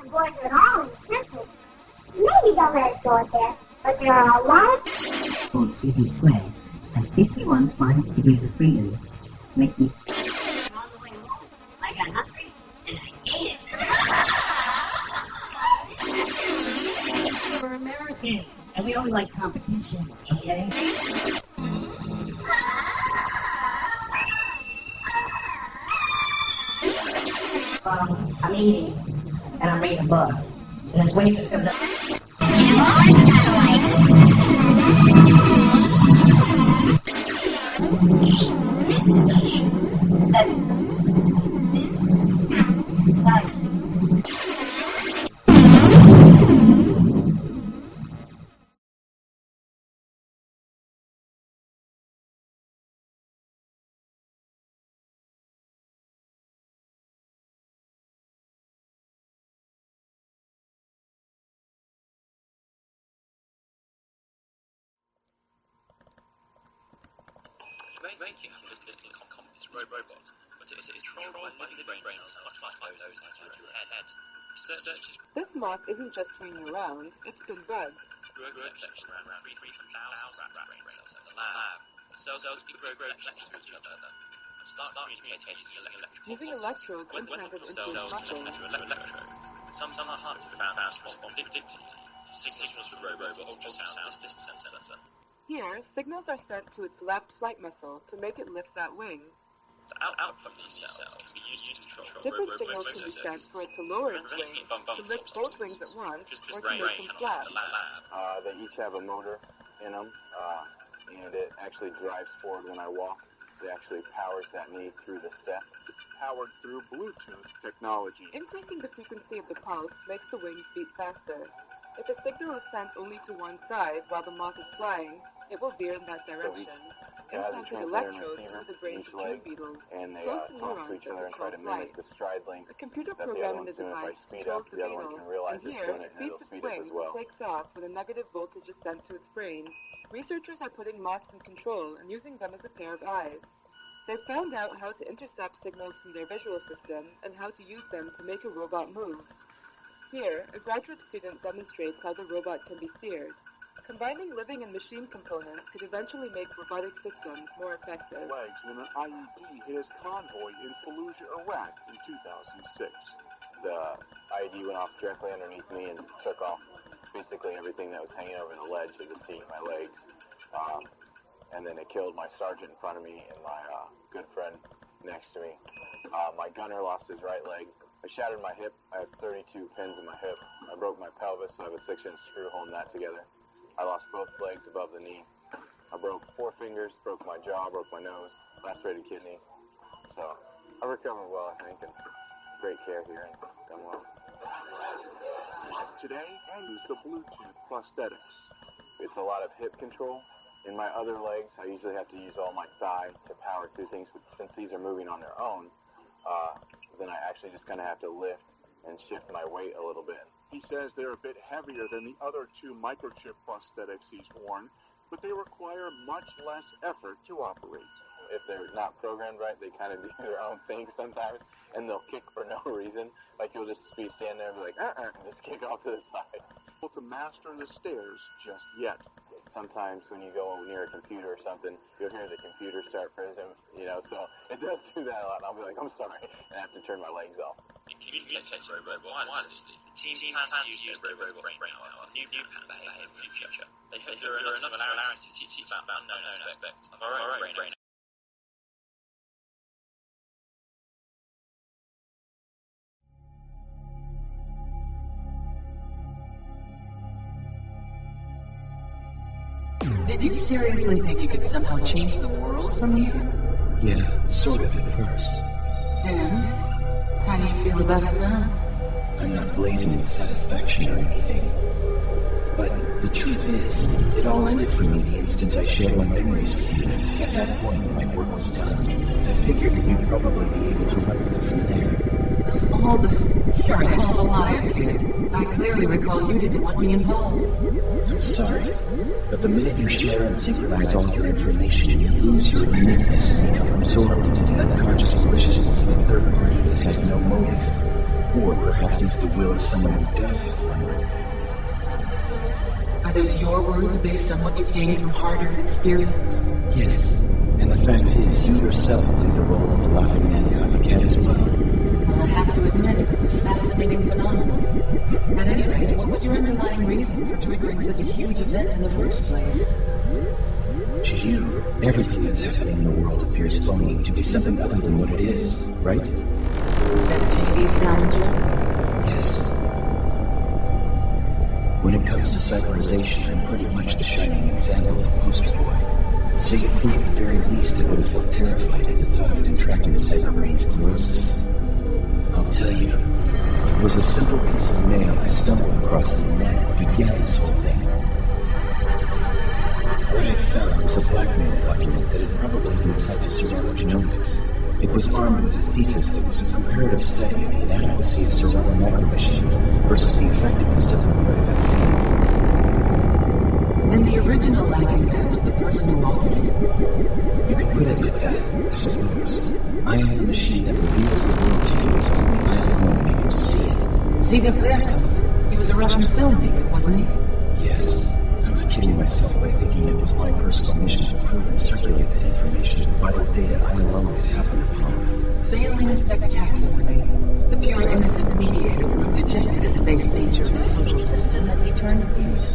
boys are all intensive. Maybe they'll let us go up there, but there are a lot of... CB squared has 51 minus degrees of freedom. Make me... On the way home, I got hungry, and I ate it. We're Americans, and we only like competition, okay? I'm eating, and I'm reading a book, and this wave just comes up. Making this little complex robot, but it is controlled by living brains much like those inside your head. Researchers... This moth isn't just swinging around, it's been bred. Grow collections around 3,000 brain cells in the lab. The cells grow collections with each other and start communicating using electrodes implanted into his muscles. Some are hard to respond predictably. Signals from robot ultrasound distance sensor. Here, signals are sent to its left flight muscle to make it lift that wing. The output of these cells can be used to control different signals can be sent for it to lower its wing, to lift both wings at once, or to make them flat. They each have a motor in them, and it actually drives forward when I walk. It actually powers that knee through the step. Powered through Bluetooth technology. Increasing the frequency of the pulse makes the wings beat faster. If a signal is sent only to one side while the moth is flying, it will veer in that direction. Implanted electrodes into the brains of tree beetles, and they close to talk to neurons each other and that try to control mimic flight. the stride length. A computer that the program other in the one's doing. If I device speed controls up, the the other one beetle, can realize and it's here doing it it, and beats it'll its speed up wings as well. and takes off when a negative voltage is sent to its brain. Researchers are putting moths in control and using them as a pair of eyes. They've found out how to intercept signals from their visual system and how to use them to make a robot move. Here, a graduate student demonstrates how the robot can be steered. Combining living and machine components could eventually make robotic systems more effective. Legs when an IED hit his convoy in Fallujah, Iraq in 2006. The IED went off directly underneath me and took off basically everything that was hanging over the ledge of the seat, my legs. And then it killed my sergeant in front of me and my good friend next to me. My gunner lost his right leg. I shattered my hip. I have 32 pins in my hip. I broke my pelvis, so I have a 6-inch screw holding that together. I lost both legs above the knee. I broke 4 fingers, broke my jaw, broke my nose, lacerated kidney. So I recovered well, I think, and great care here and done well. Today, I use the Bluetooth prosthetics. It's a lot of hip control. In my other legs, I usually have to use all my thigh to power through things, but since these are moving on their own, then I actually just kind of have to lift and shift my weight a little bit. He says they're a bit heavier than the other 2 microchip prosthetics he's worn, but they require much less effort to operate. If they're not programmed right, they kind of do their own thing sometimes, and they'll kick for no reason. Like you'll just be standing there and be like, and just kick off to the side. To master the stairs just yet. Sometimes when you go near a computer or something, you'll hear the computer start fizzing, so it does do that a lot. And I'll be like, I'm sorry, and I have to turn my legs off. In communicating robot wirelessly, the team plans to use their robot brain power on new pattern behavior in the future. They hope there are enough similarities to teach about unknown aspects of our own brain. Did you seriously think you could somehow change the world from here? Yeah, sort of at first. And? How do you feel about it now? I'm not blazing with satisfaction or anything. But the truth is, it all ended for me the instant I shared my memories with you. At that point, my work was done. I figured that you'd probably be able to run with it from there. All you're a hell of a liar, kid. I clearly recall you didn't want me involved. I'm sorry, but the minute you share and synchronize all your information, you lose your uniqueness and become absorbed into the unconscious maliciousness of a third party that has no motive. Or perhaps into the will of someone who does have one. Are those your words based on what you've gained from hard-earned experience? Yes, and the fact is, you yourself played the role of a laughing man copycat as well. Well, I have to admit it was a fascinating phenomenon. At any rate, what was your underlying reason for triggering such a huge event in the first place? To you, everything that's happening in the world appears phony, to be something other than what it is, right? Is that J.D. Salinger? Yes. When it comes to cyberization, I'm pretty much the shining example of a poster boy. So you'd think at the very least I would have felt terrified at the thought of contracting cyberbrain sclerosis. I'll tell you, it was a simple piece of mail I stumbled across the net that began this whole thing. What I found was a blackmail document that had probably been sent to Surrella Genomics. It was armed with a thesis that was a comparative study of the inadequacy of Surrella micromachines versus the effectiveness of the Roy vaccine. Then the original laughing man was the person who altered it. You could put it like that, I suppose. I am the machine that reveals the world to you as only I alone am able to see it. Zita Vertov. He was a Russian filmmaker, wasn't he? Yes. I was kidding myself by thinking it was my personal mission to prove and circulate that information, vital data I alone could happen upon. Failing spectacularly, the pure innocent mediator grew dejected at the base nature of the social system and he turned abused.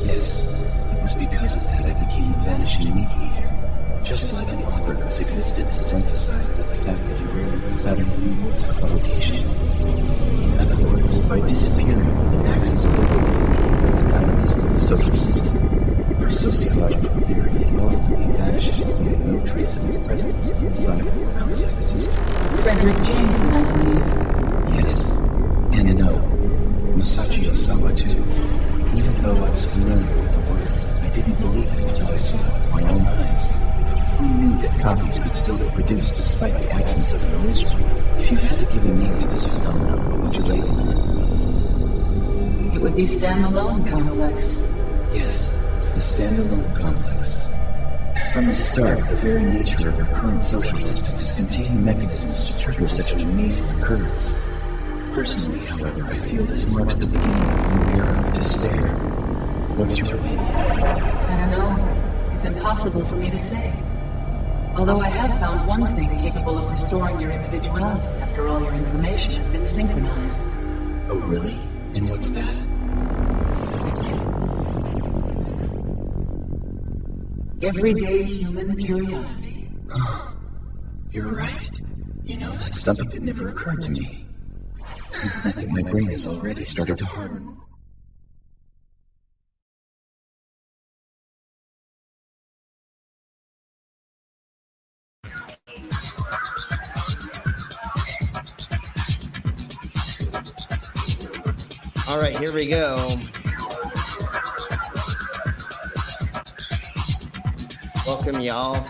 Yes. It was because of that I became a vanishing mediator. Just like an author whose existence is emphasized with the fact that he rarely brings out any new works for publication. In other words, by disappearing with an axis of the social system, our sociological theory, it ultimately vanishes, leaving no trace of its presence inside or outside the system. Frederick James, I believe. Yes. And no. Masachi Osawa, too. Even though I was familiar with the words, I didn't believe it until I saw it with my own eyes. Who knew that copies could still be produced despite the absence of an original? If you had to give a name to this phenomenon, what would you label it? It would be standalone complex. Yes, it's the standalone complex. From the start, the very nature of our current social system has contained mechanisms to trigger such an amazing occurrence. Personally, however, I feel this marks the beginning of a new era of despair. What's your opinion? I don't know. It's impossible for me to say. Although I have found one thing capable of restoring your individuality after all your information has been synchronized. Oh, really? And what's that? Everyday human curiosity. You're right. You know, that's something that never occurred to me. I think my brain has already started to harden. All right, here we go. Welcome, y'all.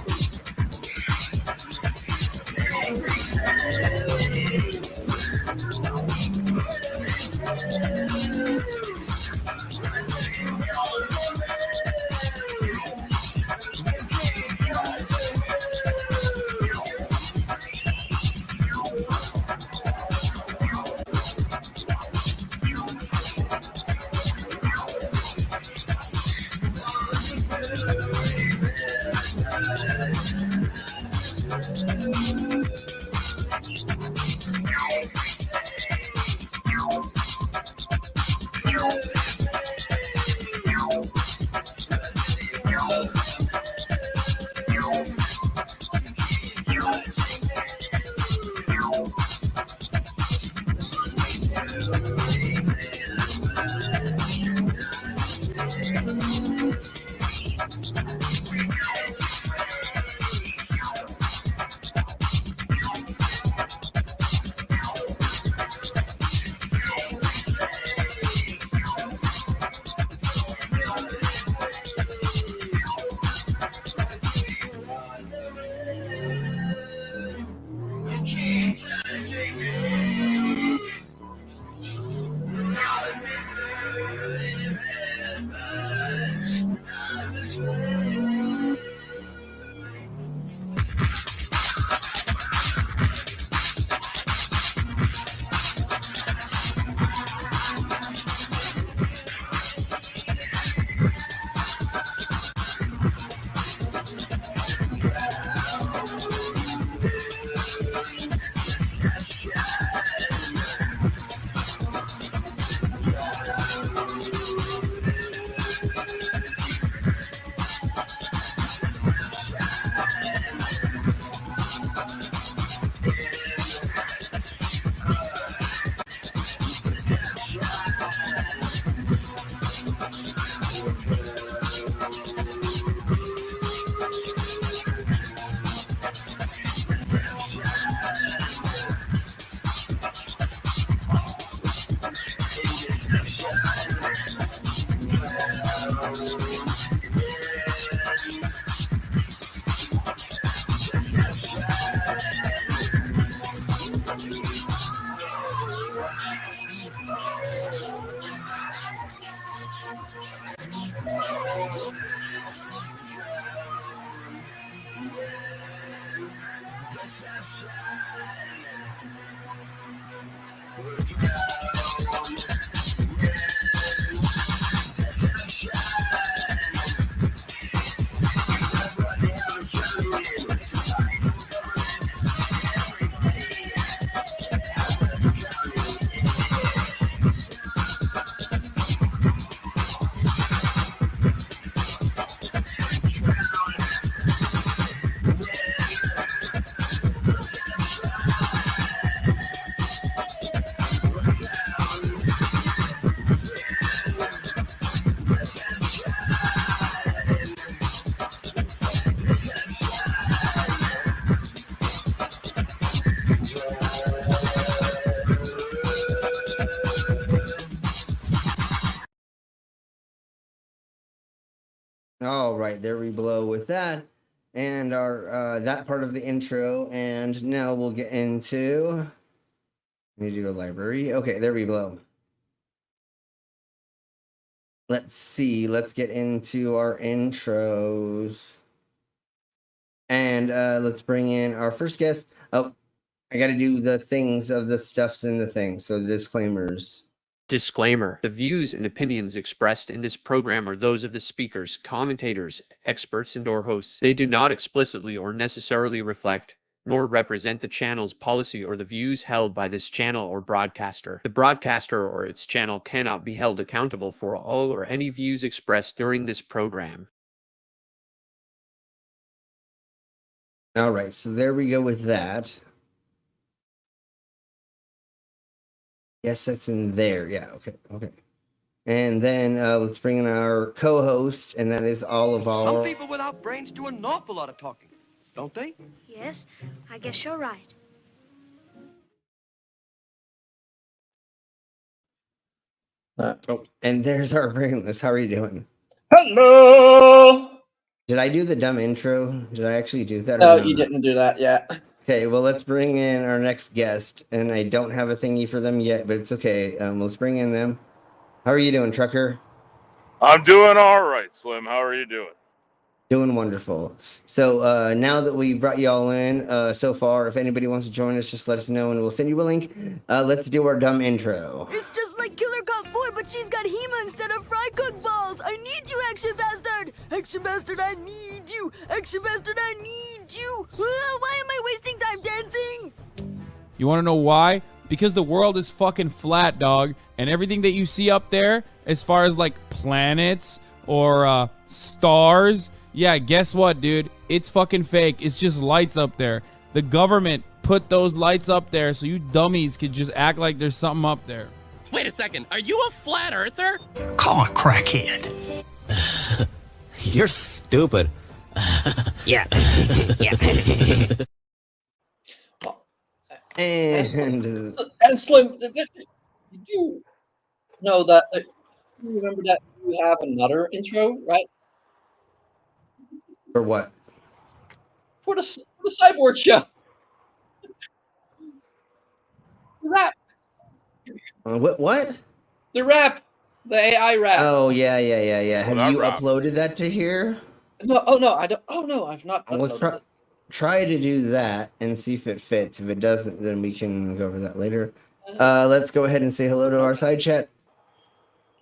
All right, there we blow with that. And our that part of the intro. And now we'll get into... Need to go to library. Okay, there we blow. Let's see. Let's get into our intros. And let's bring in our first guest. Oh, I got to do the things of the stuffs in the thing. So the disclaimers. Disclaimer: the views and opinions expressed in this program are those of the speakers, commentators, experts, and/or hosts. They do not explicitly or necessarily reflect nor represent the channel's policy or the views held by this channel or broadcaster. The broadcaster or its channel cannot be held accountable for all or any views expressed during this program. All right, so there we go with that. Yes, that's in there. Yeah, okay. And then let's bring in our co-host, and that is all of our... Some people without brains do an awful lot of talking, don't they? Yes, I guess you're right. Oh, and there's our brainless. How are you doing? Hello! Did I do the dumb intro? Did I actually do that? No, you didn't do that yet. Okay, well, let's bring in our next guest. And I don't have a thingy for them yet, but it's okay. Let's bring in them. How are you doing, Trucker? I'm doing all right, Slim. How are you doing? Doing wonderful. So now that we brought you all in so far, if anybody wants to join us, just let us know and we'll send you a link. Let's do our dumb intro. It's just like Killer Cop 4, but she's got Hema instead of fry cook balls. I need you, Action Bastard. Action Bastard, I need you. Action Bastard, I need you. Why am I wasting time dancing? You want to know why? Because the world is fucking flat, dog. And everything that you see up there, as far as like planets or stars... Yeah, guess what, dude? It's fucking fake. It's just lights up there. The government put those lights up there so you dummies could just act like there's something up there. Wait a second. Are you a flat earther? Call a crackhead. You're stupid. Yeah. And Slim, did you know that? You remember that you have another intro, right? For what? For the Cyborg show. The rap. What? The rap. The AI rap. Oh, yeah. Have you uploaded that to here? No, I don't. Oh, no, I've not uploaded Well, it. try to do that and see if it fits. If it doesn't, then we can go over that later. Let's go ahead and say hello to our side chat.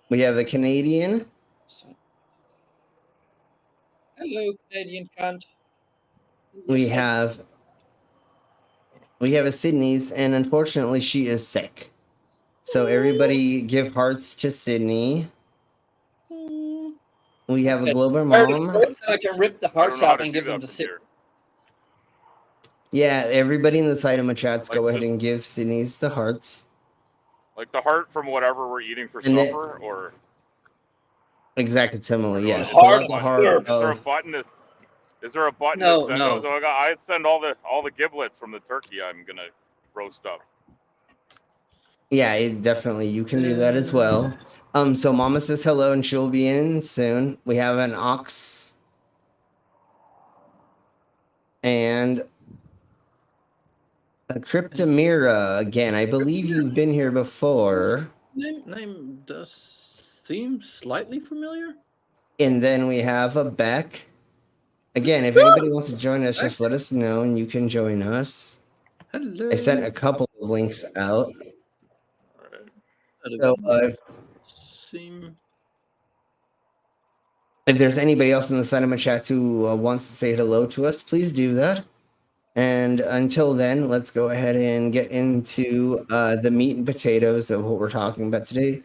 We have a Canadian. Hello, Canadian cunt. We have a Sydney's, and unfortunately, she is sick. So everybody give hearts to Sydney. We have a Global Mom. I can rip the hearts out and give them to Sydney. Yeah, everybody in the Cytoma chats, go ahead and give Sydney's the hearts. Like the heart from whatever we're eating for supper, or... Exactly similar, yes. Is there a button? Is there a button to send those? I send all the giblets from the turkey I'm gonna roast up. Yeah, definitely. You can do that as well. So Mama says hello, and she'll be in soon. We have an ox and a Cryptomira again. I believe you've been here before. Name does seem slightly familiar. And then we have a Beck. Again, if anybody wants to join us, just let us know and you can join us. Hello. I sent a couple of links out. So, if there's anybody else in the Cinema chat who wants to say hello to us, please do that. And until then, let's go ahead and get into the meat and potatoes of what we're talking about today,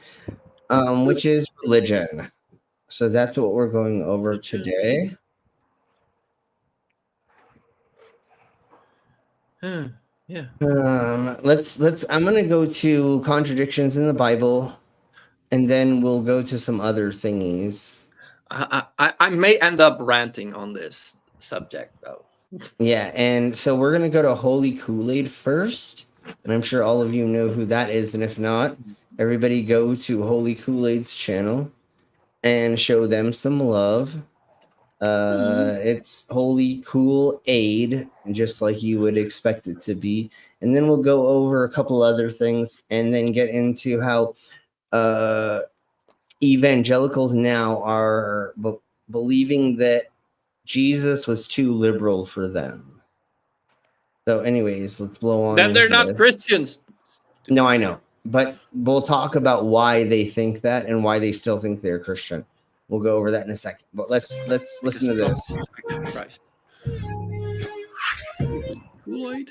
which is religion. So that's what we're going over today. Yeah. Let's. I'm gonna go to contradictions in the Bible, and then we'll go to some other thingies. I may end up ranting on this subject, though. Yeah, and so we're gonna go to Holy Kool-Aid first, and I'm sure all of you know who that is, and if not, everybody go to Holy Kool-Aid's channel and show them some love. It's holy, cool aid, just like you would expect it to be. And then we'll go over a couple other things and then get into how evangelicals now are believing that Jesus was too liberal for them. So anyways, let's blow on. Then they're not Christians. No, I know. But we'll talk about why they think that and why they still think they're Christian. We'll go over that in a second. But let's listen to this. Christ. Kool-Aid?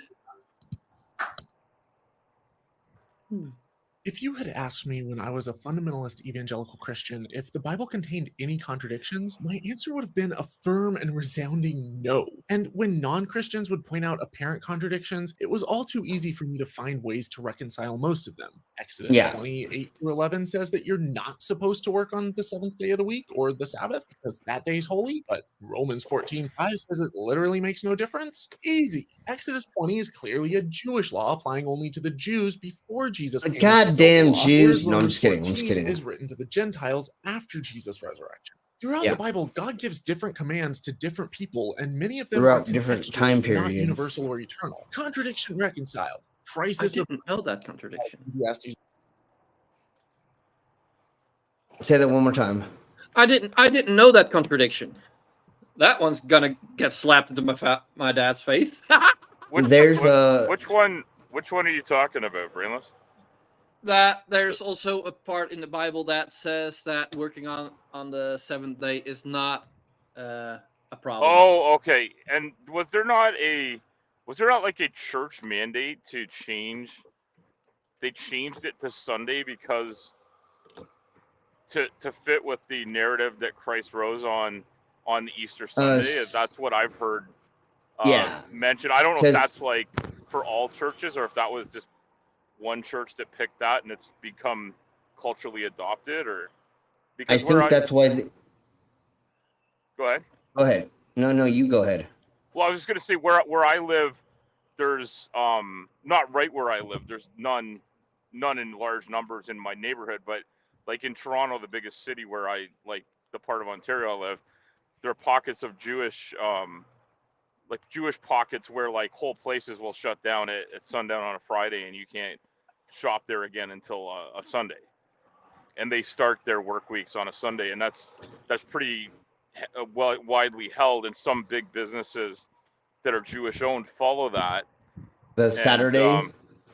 If you had asked me when I was a fundamentalist evangelical Christian if the Bible contained any contradictions, my answer would have been a firm and resounding no. And when non-Christians would point out apparent contradictions, it was all too easy for me to find ways to reconcile most of them. Exodus 28-11 says that you're not supposed to work on the seventh day of the week or the Sabbath because that day is holy, but Romans 14:5 says it literally makes no difference. Easy. Exodus 20 is clearly a Jewish law applying only to the Jews before Jesus came. Goddamn Jews. No, I'm just kidding. I'm just kidding. Is written to the Gentiles after Jesus' resurrection. Throughout the Bible, God gives different commands to different people, and many of them throughout are different time not periods, universal or eternal. Contradiction reconciled. Crisis I didn't know that contradiction. Say that one more time. I didn't know that contradiction. That one's gonna get slapped into my dad's face. Which one are you talking about, Brainless? That there's also a part in the Bible that says that working on the seventh day is not a problem. Oh, okay. And was there not like a church mandate to change? They changed it to Sunday because to fit with the narrative that Christ rose on the Easter Sunday. That's what I've heard mentioned. I don't know if that's like for all churches or if that was just one church that picked that and it's become culturally adopted, or because I think that's why. Go ahead. Go ahead. No, you go ahead. Well, I was just gonna say where I live, there's not right where I live. There's none in large numbers in my neighborhood, but like in Toronto, the biggest city where I like the part of Ontario I live, there are pockets of Jewish pockets where like whole places will shut down at sundown on a Friday and you can't shop there again until a Sunday, and they start their work weeks on a Sunday, and that's pretty widely held, and some big businesses that are Jewish owned follow that.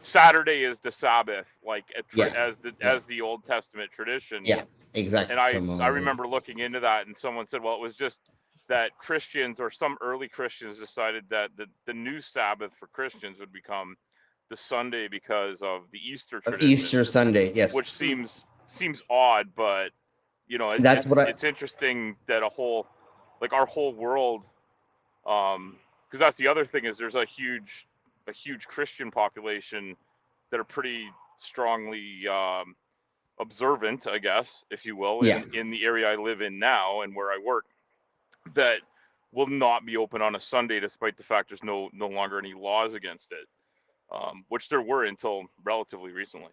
Saturday is the Sabbath, like as the Old Testament tradition. Yeah, exactly. And I remember looking into that, and someone said, well, it was just that Christians or some early Christians decided that the new Sabbath for Christians would become the Sunday because of the Easter tradition. Easter Sunday, yes. Which seems odd, but it's interesting that our whole world, because that's the other thing is there's a huge Christian population that are pretty strongly observant, I guess, if you will, in the area I live in now and where I work, that will not be open on a Sunday despite the fact there's no longer any laws against it, which there were until relatively recently.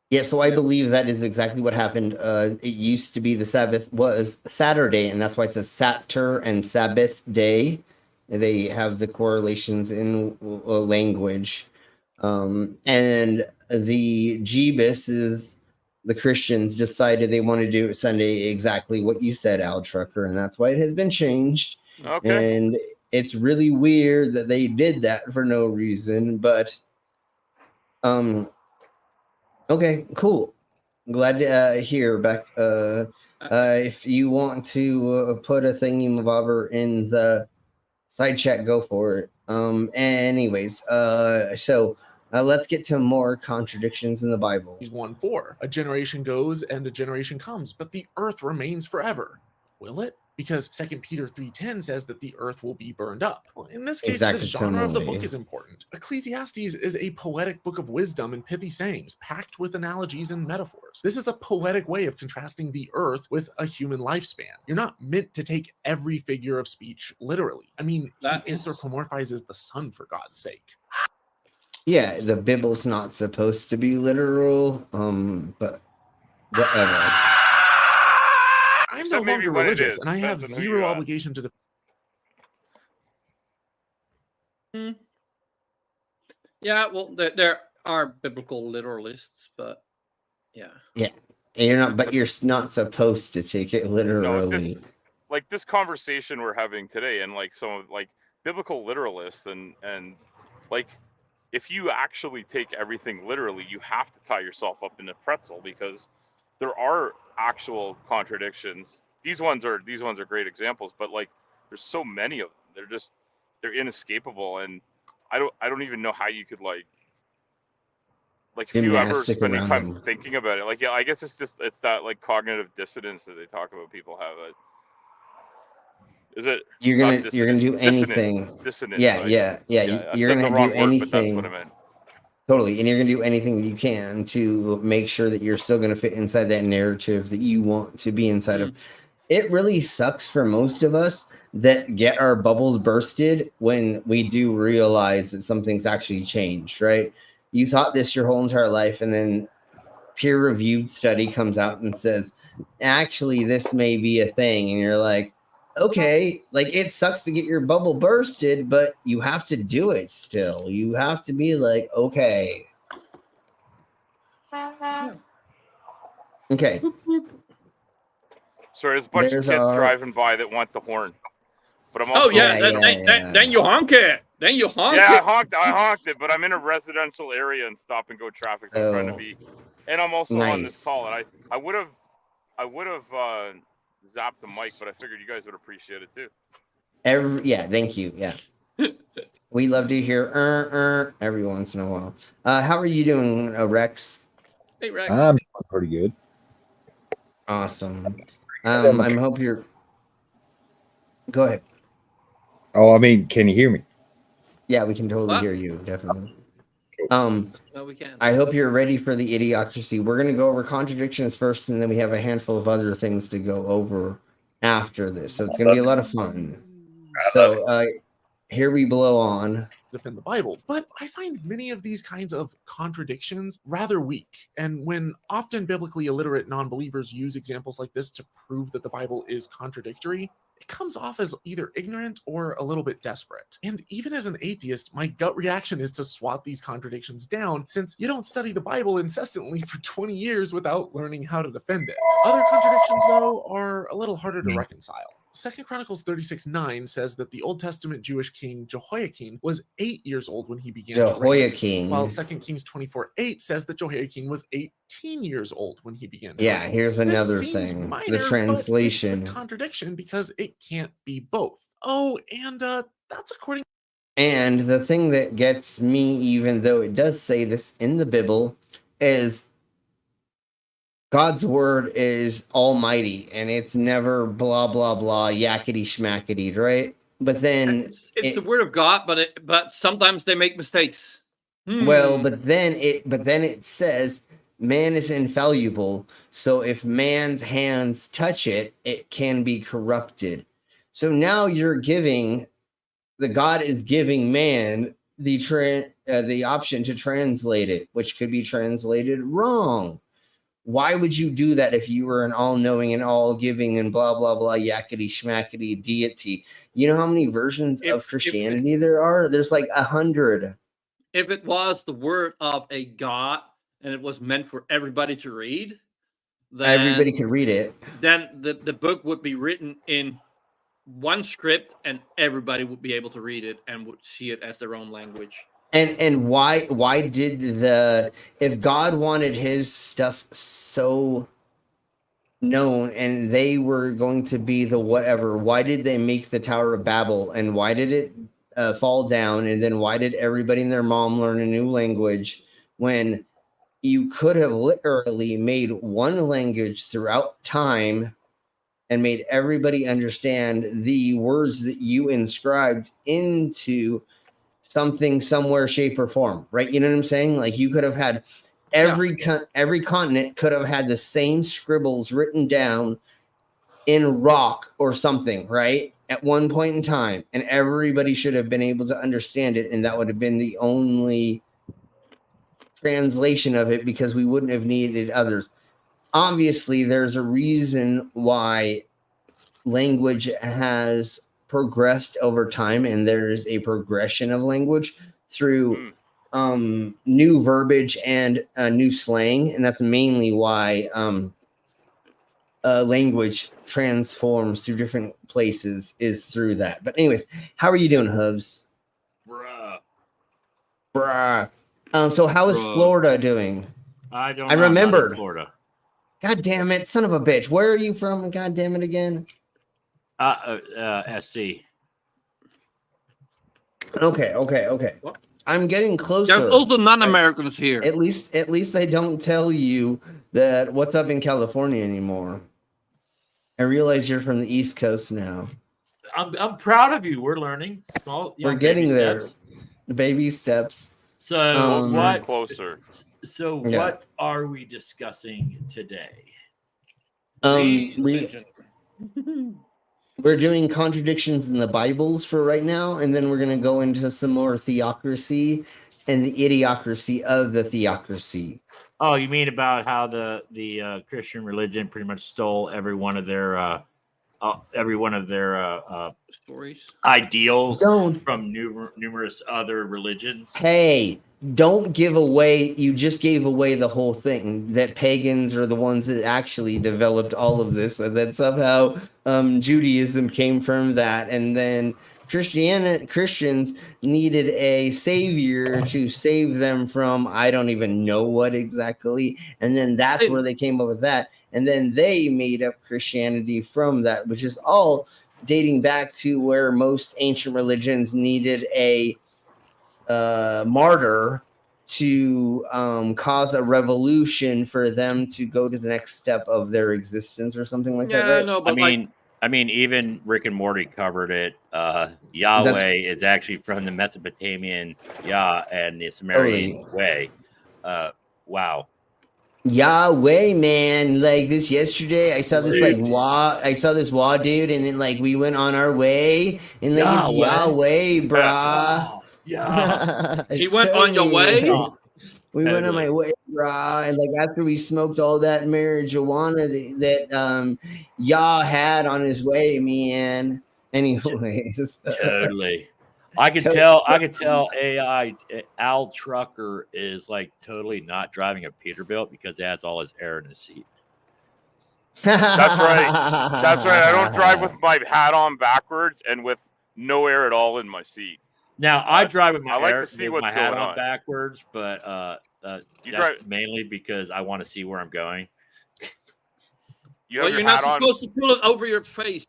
Yeah, so I believe that is exactly what happened. It used to be the Sabbath was Saturday, and that's why it's a Satur and Sabbath day. They have the correlations in language. And the Jeebus is the Christians decided they want to do Sunday exactly what you said, Al Trucker, and that's why it has been changed. Okay. And it's really weird that they did that for no reason, but okay, cool. Glad to hear, Beck. If you want to put a thingy-mabobber in the side chat, go for it. Anyways, so let's get to more contradictions in the Bible. 1:4. A generation goes and a generation comes, but the earth remains forever. Will it? Because 2 Peter 3:10 says that the earth will be burned up. Well, in this case, the genre of the book is important. Ecclesiastes is a poetic book of wisdom and pithy sayings, packed with analogies and metaphors. This is a poetic way of contrasting the earth with a human lifespan. You're not meant to take every figure of speech literally. I mean, he anthropomorphizes the sun, for God's sake. Yeah, the Bible's not supposed to be literal, but whatever. I'm no that may be longer what it religious, is. and I have Depends on who zero you ask. obligation to Yeah, well, there are biblical literalists, but yeah. Yeah, and you're not supposed to take it No, literally. this conversation we're having today, and like some of like biblical literalists, and like if you actually take everything literally, you have to tie yourself up in a pretzel because there are actual contradictions. These ones are great examples, but like there's so many of them. They're inescapable, and I don't even know how you could like if you ever Gymnastic spend any around time them. thinking about it. Like, yeah, I guess it's that like cognitive dissonance that they talk about people have. Is it? You're Not gonna do dissonance. anything. Dissonance. Yeah. I You're said gonna the do wrong word, anything. but that's what I meant. Totally, and you're gonna do anything that you can to make sure that you're still gonna fit inside that narrative that you want to be inside of. It really sucks for most of us that get our bubbles bursted when we do realize that something's actually changed, right? You thought this your whole entire life, and then peer-reviewed study comes out and says, actually, this may be a thing, and you're like, okay, like it sucks to get your bubble bursted, but you have to do it still. You have to be like, okay. Okay. Sorry, there's a bunch There's of kids our- driving by that want the horn. But I'm also then you honk it. Then you honk yeah, it. I honked it, but I'm in a residential area and stop and go traffic. So I'm trying to be, and I'm also on this Nice. call, and I would have zapped the mic, but I figured you guys would appreciate it too. Thank you. Yeah. We love to hear every once in a while. How are you doing, Rex? Hey, Rex. I'm doing pretty good. Awesome. I hope you're. Go ahead. Oh, I mean, can you hear me? Yeah, we can totally hear you. Definitely. No, we can. I hope you're ready for the idiocracy. We're going to go over contradictions first, and then we have a handful of other things to go over after this. So it's going to be a lot of fun. So here we blow on. Defend the Bible, but I find many of these kinds of contradictions rather weak. And when often biblically illiterate non-believers use examples like this to prove that the Bible is contradictory, it comes off as either ignorant or a little bit desperate. And even as an atheist, my gut reaction is to swat these contradictions down, since you don't study the Bible incessantly for 20 years without learning how to defend it. Other contradictions, though, are a little harder to reconcile. 2 Chronicles 36:9 says that the Old Testament Jewish king Jehoiakim was 8 years old when he began to reign, while 2 Kings 24:8 says that Jehoiakim was 18 years old when he began to reign. Here's another thing. The translation. But it's a contradiction because it can't be both. Oh, and that's according. And the thing that gets me, even though it does say this in the Bible, is God's word is almighty, and it's never blah blah blah yakety schmackety, right? But then it's the word of God, but sometimes they make mistakes. Well, but then it says man is infallible, so if man's hands touch it, it can be corrupted. So now you're giving God is giving man the option to translate it, which could be translated wrong. Why would you do that if you were an all-knowing and all-giving and blah, blah, blah, yakety schmackety deity? You know how many versions of Christianity there are? There's like 100. If it was the word of a God and it was meant for everybody to read, then everybody could read it. Then the book would be written in one script and everybody would be able to read it and would see it as their own language. And why did if God wanted his stuff so known and they were going to be the whatever, why did they make the Tower of Babel, and why did it fall down, and then why did everybody and their mom learn a new language when you could have literally made one language throughout time and made everybody understand the words that you inscribed into something, somewhere, shape, or form, right? You know what I'm saying? Like you could have had every continent could have had the same scribbles written down in rock or something, right? At one point in time, and everybody should have been able to understand it, and that would have been the only translation of it because we wouldn't have needed others. Obviously, there's a reason why language has progressed over time, and there's a progression of language through new verbiage and new slang, and that's mainly why language transforms through different places is through that. But anyways, how are you doing, Hubs? Bruh. So how is Florida doing? I don't I know. I'm not in remembered. Florida. God damn it, son of a bitch. Where are you from? God damn it again. SC. Okay. I'm getting closer. There's also non-Americans here. At least I don't tell you that what's up in California anymore. I realize you're from the East Coast now. I'm proud of you. We're learning. We're getting there. Steps. Baby steps. So what? Closer. So what are we discussing today? We're doing contradictions in the Bibles for right now, and then we're going to go into some more theocracy and the idiocracy of the theocracy. Oh, you mean about how the Christian religion pretty much stole every one of their stories, ideals from numerous other religions? Hey, don't give away. You just gave away the whole thing. That pagans are the ones that actually developed all of this, and that somehow Judaism came from that, and then Christians needed a savior to save them from I don't even know what exactly, and then that's where they came up with that, and then they made up Christianity from that, which is all dating back to where most ancient religions needed a martyr to cause a revolution for them to go to the next step of their existence or something like that. Right? No, but I mean, even Rick and Morty covered it. Yahweh is actually from the Mesopotamian Yah and the Sumerian way. Wow. Yahweh, man, like this yesterday, I saw this Wah dude, and then like we went on our way, and like it's Yahweh, brah. Yeah. She went on your way? We went on my way, brah, and like after we smoked all that marijuana that Yah had on his way, man. Anyways, totally. I could tell AI Al Trucker is like totally not driving a Peterbilt because it has all his air in his seat. That's right. I don't drive with my hat on backwards and with no air at all in my seat. Now I drive with my hat on backwards, but that's mainly because I want to see where I'm going. You're not supposed to pull it over your face.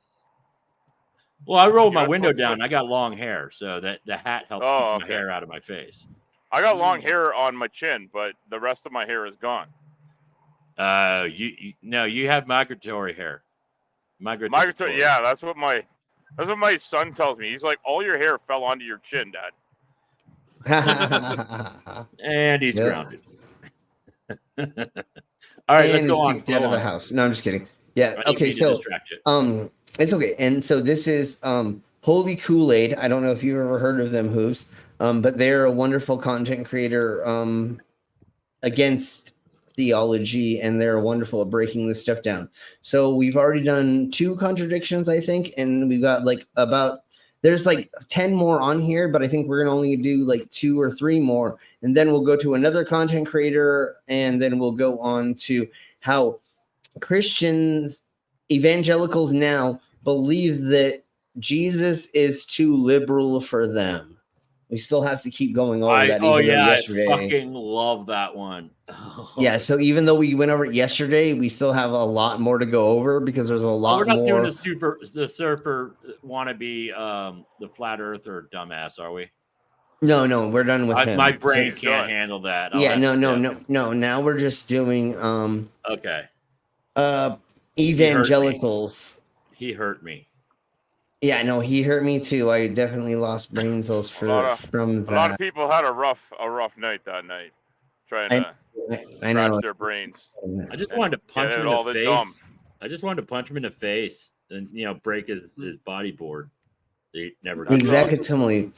Well, I rolled my window down. I got long hair, so that the hat helps keep my hair out of my face. I got long hair on my chin, but the rest of my hair is gone. You have migratory hair. Migratory, yeah, that's what my son tells me. He's like, all your hair fell onto your chin, Dad. And he's grounded. All right, let's go on. Out of the house. No, I'm just kidding. Yeah. Okay. So, it's okay. And so this is Holy Kool-Aid. I don't know if you've ever heard of them, Hooves, but they're a wonderful content creator against theology, and they're wonderful at breaking this stuff down. So we've already done 2 contradictions, I think, and we've got there's 10 more on here, but I think we're gonna only do 2 or 3 more, and then we'll go to another content creator, and then we'll go on to how Christians, evangelicals now believe that Jesus is too liberal for them. We still have to keep going over that. Yesterday. I fucking love that one. Yeah, so even though we went over it yesterday, we still have a lot more to go over because there's a lot more. We're not doing the surfer wannabe, the flat earther dumbass, are we? No, we're done with him. My brain can't handle that. No. Now we're just doing evangelicals. He hurt me. Yeah, no, he hurt me too. I definitely lost brain cells from that. A lot of people had a rough night that night, trying to scratch their brains. I just wanted to punch him in the face. I just wanted to punch him in the face and break his body board. They never got exactly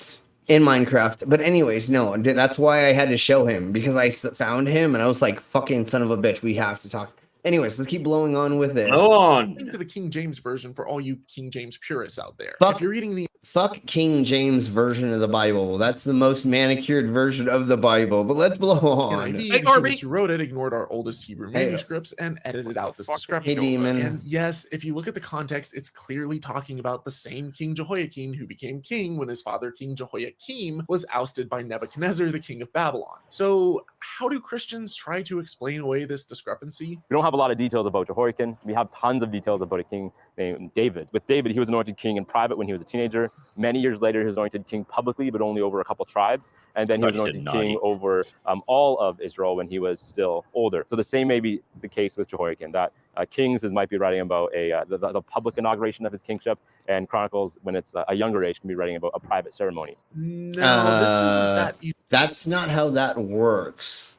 in Minecraft. But anyways, no, that's why I had to show him, because I found him and I was like, "Fucking son of a bitch, we have to talk." Anyways, let's keep blowing on with this. To the King James version for all you King James purists out there. Fuck, if you're reading the fuck King James version of the Bible. That's the most manicured version of the Bible. But let's blow on. NIV, the humans who wrote it ignored our oldest Hebrew manuscripts and edited out this discrepancy. Demon. And yes, if you look at the context, it's clearly talking about the same King Jehoiakim who became king when his father King Jehoiakim was ousted by Nebuchadnezzar, the king of Babylon. So how do Christians try to explain away this discrepancy? We don't have a lot of details about Jehoiakim. We have tons of details about a king named David. With David, he was anointed king in private when he was a teenager. Many years later, he was anointed king publicly, but only over a couple tribes. And then he was anointed king over all of Israel when he was still older. So the same may be the case with Jehoiakim, that Kings might be writing about the public inauguration of his kingship, and Chronicles, when it's a younger age, can be writing about a private ceremony. No, this isn't that easy. That's not how that works.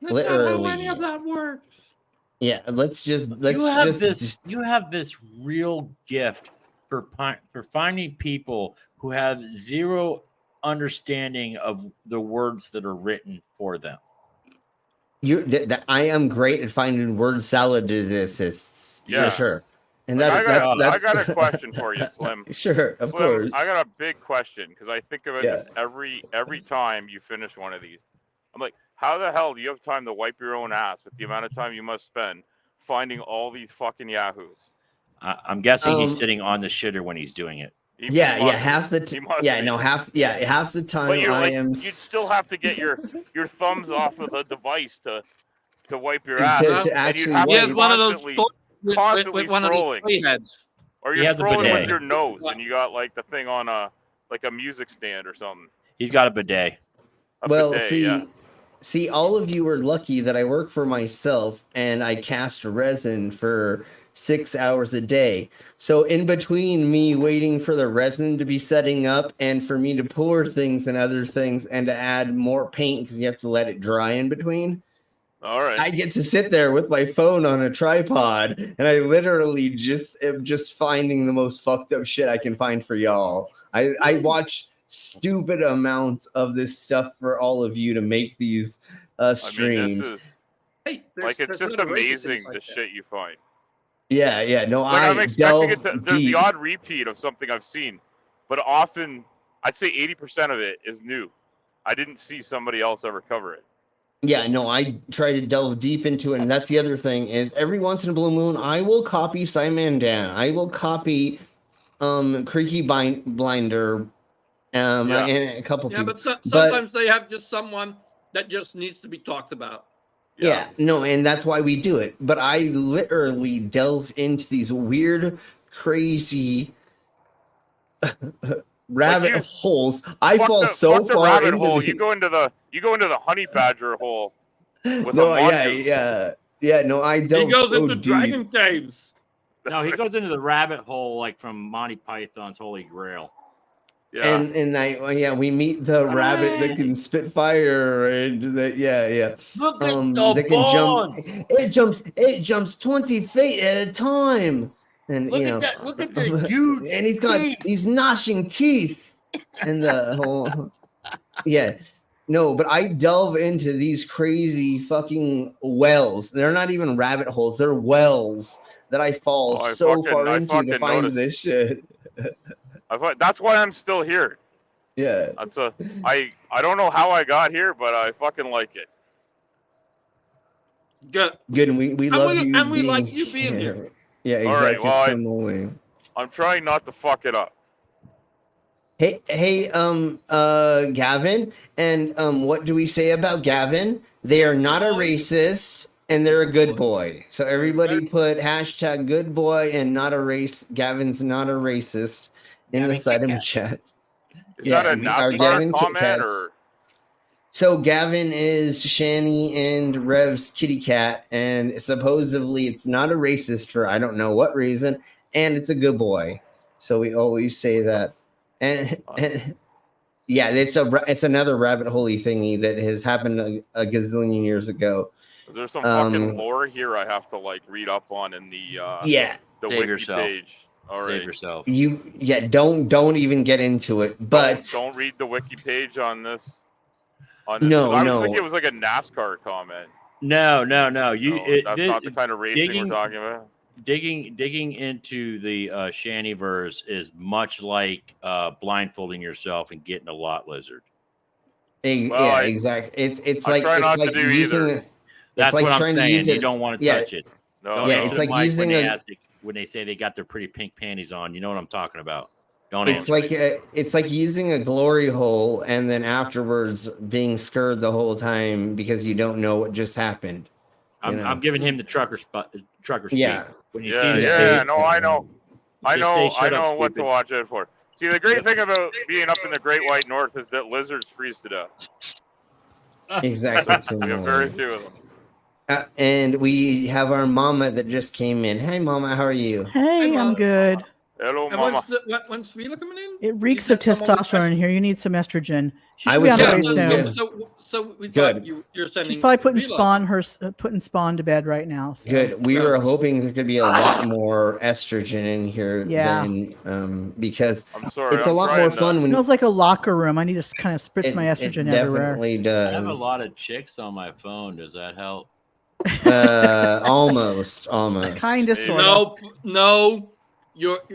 That's Literally. not how any of that works. Yeah, let's just you have this real gift for finding people who have zero understanding of the words that are written for them. I am great at finding word saladists. Yes. For sure. And Like, that's I got a question for you, Slim. Sure, of course. I got a big question because I think of it as every time you finish one of these. I'm like, how the hell do you have time to wipe your own ass with the amount of time you must spend finding all these fucking yahoos? I'm guessing he's sitting on the shitter when he's doing it. Half the half the time But I am. You'd still have to get your thumbs off of the device to wipe your ass. To actually wipe. He has one of those constantly with one of scrolling. these heads. Or you're scrolling with your nose and you got like the thing on a music stand or something. He's got a bidet. See, all of you are lucky that I work for myself and I cast resin for 6 hours a day. So in between me waiting for the resin to be setting up and for me to pour things and other things and to add more paint because you have to let it dry in between. All right. I get to sit there with my phone on a tripod and I literally am just finding the most fucked up shit I can find for y'all. I watch stupid amounts of this stuff for all of you to make these streams. I mean, it's just amazing the shit you find. Yeah, no, I'm expecting it to, there's deep. the odd repeat of something I've seen, but often I'd say 80% of it is new. I didn't see somebody else ever cover it. Yeah, no, I try to delve deep into it, and that's the other thing is every once in a blue moon, I will copy Simon Dan. I will copy Creaky Blinder, and a couple people. But sometimes they have just someone that just needs to be talked about. Yeah, no, and that's why we do it. But I literally delve into these weird, crazy rabbit holes. I fall so far into hole. these. You go into the honey badger hole. With No, a yeah. No, I delve He goes so into deep. dragon caves. No, he goes into the rabbit hole like from Monty Python's Holy Grail. Yeah. And we meet the rabbit that can spit fire and that Look at that can jump. It jumps 20 feet at a time. And Look at that! Look at the huge. And he's got these gnashing teeth and the whole No, but I delve into these crazy fucking wells. They're not even rabbit holes, they're wells that I fall far into to find this shit. That's why I'm still here. Yeah. I don't know how I got here, but I fucking like it. Good, and we love you. And we like you being here. Yeah, exactly. All right, well, I'm trying not to fuck it up. Hey, Gavin, and what do we say about Gavin? They are not a racist, and they're a good boy. So everybody put hashtag good boy and not a race. Gavin's not a racist in the Sidem chat. Is that a NASCAR comment or? So Gavin is Shani and Rev's kitty cat, and supposedly it's not a racist for I don't know what reason, and it's a good boy. So we always say that. And yeah, it's another rabbit holey thingy that has happened a gazillion years ago. Is there some fucking lore here I have to like read up on in the Save wiki yourself. page? All right. Save yourself. Don't even get into it. But don't read the wiki page on this. No, I was thinking it was like a NASCAR comment. No. That's not the kind of racing we're talking about. Digging into the Shantyverse is much like blindfolding yourself and getting a lot lizard. Exactly. It's like using. That's like what I'm trying to saying. use You it. don't want to touch it. Don't it's like using when they say they got their pretty pink panties on. You know what I'm talking about. It's like using a glory hole and then afterwards being scared the whole time because you don't know what just happened. I'm giving him the trucker speak. Yeah. When you see him, I know what to stupid. watch out for. See, the great thing about being up in the Great White North is that lizards freeze to death. Exactly. We have very few of them. And we have our mama that just came in. Hey, mama, how are you? Hey, I'm good. Hello, And mama. when's Vila coming in? It reeks of testosterone in here. You need some estrogen. She should be on the way soon. So we Good. thought you're sending. She's probably putting Vila. putting Spawn to bed right now. So. Good. We were hoping there could be a lot more estrogen in here Yeah. than because I'm sorry, it's a lot more fun It when smells like a locker room. I need to kind of spritz my estrogen it everywhere. definitely does. I have a lot of chicks on my phone. Does that help? Almost. Kind of, sort of. No.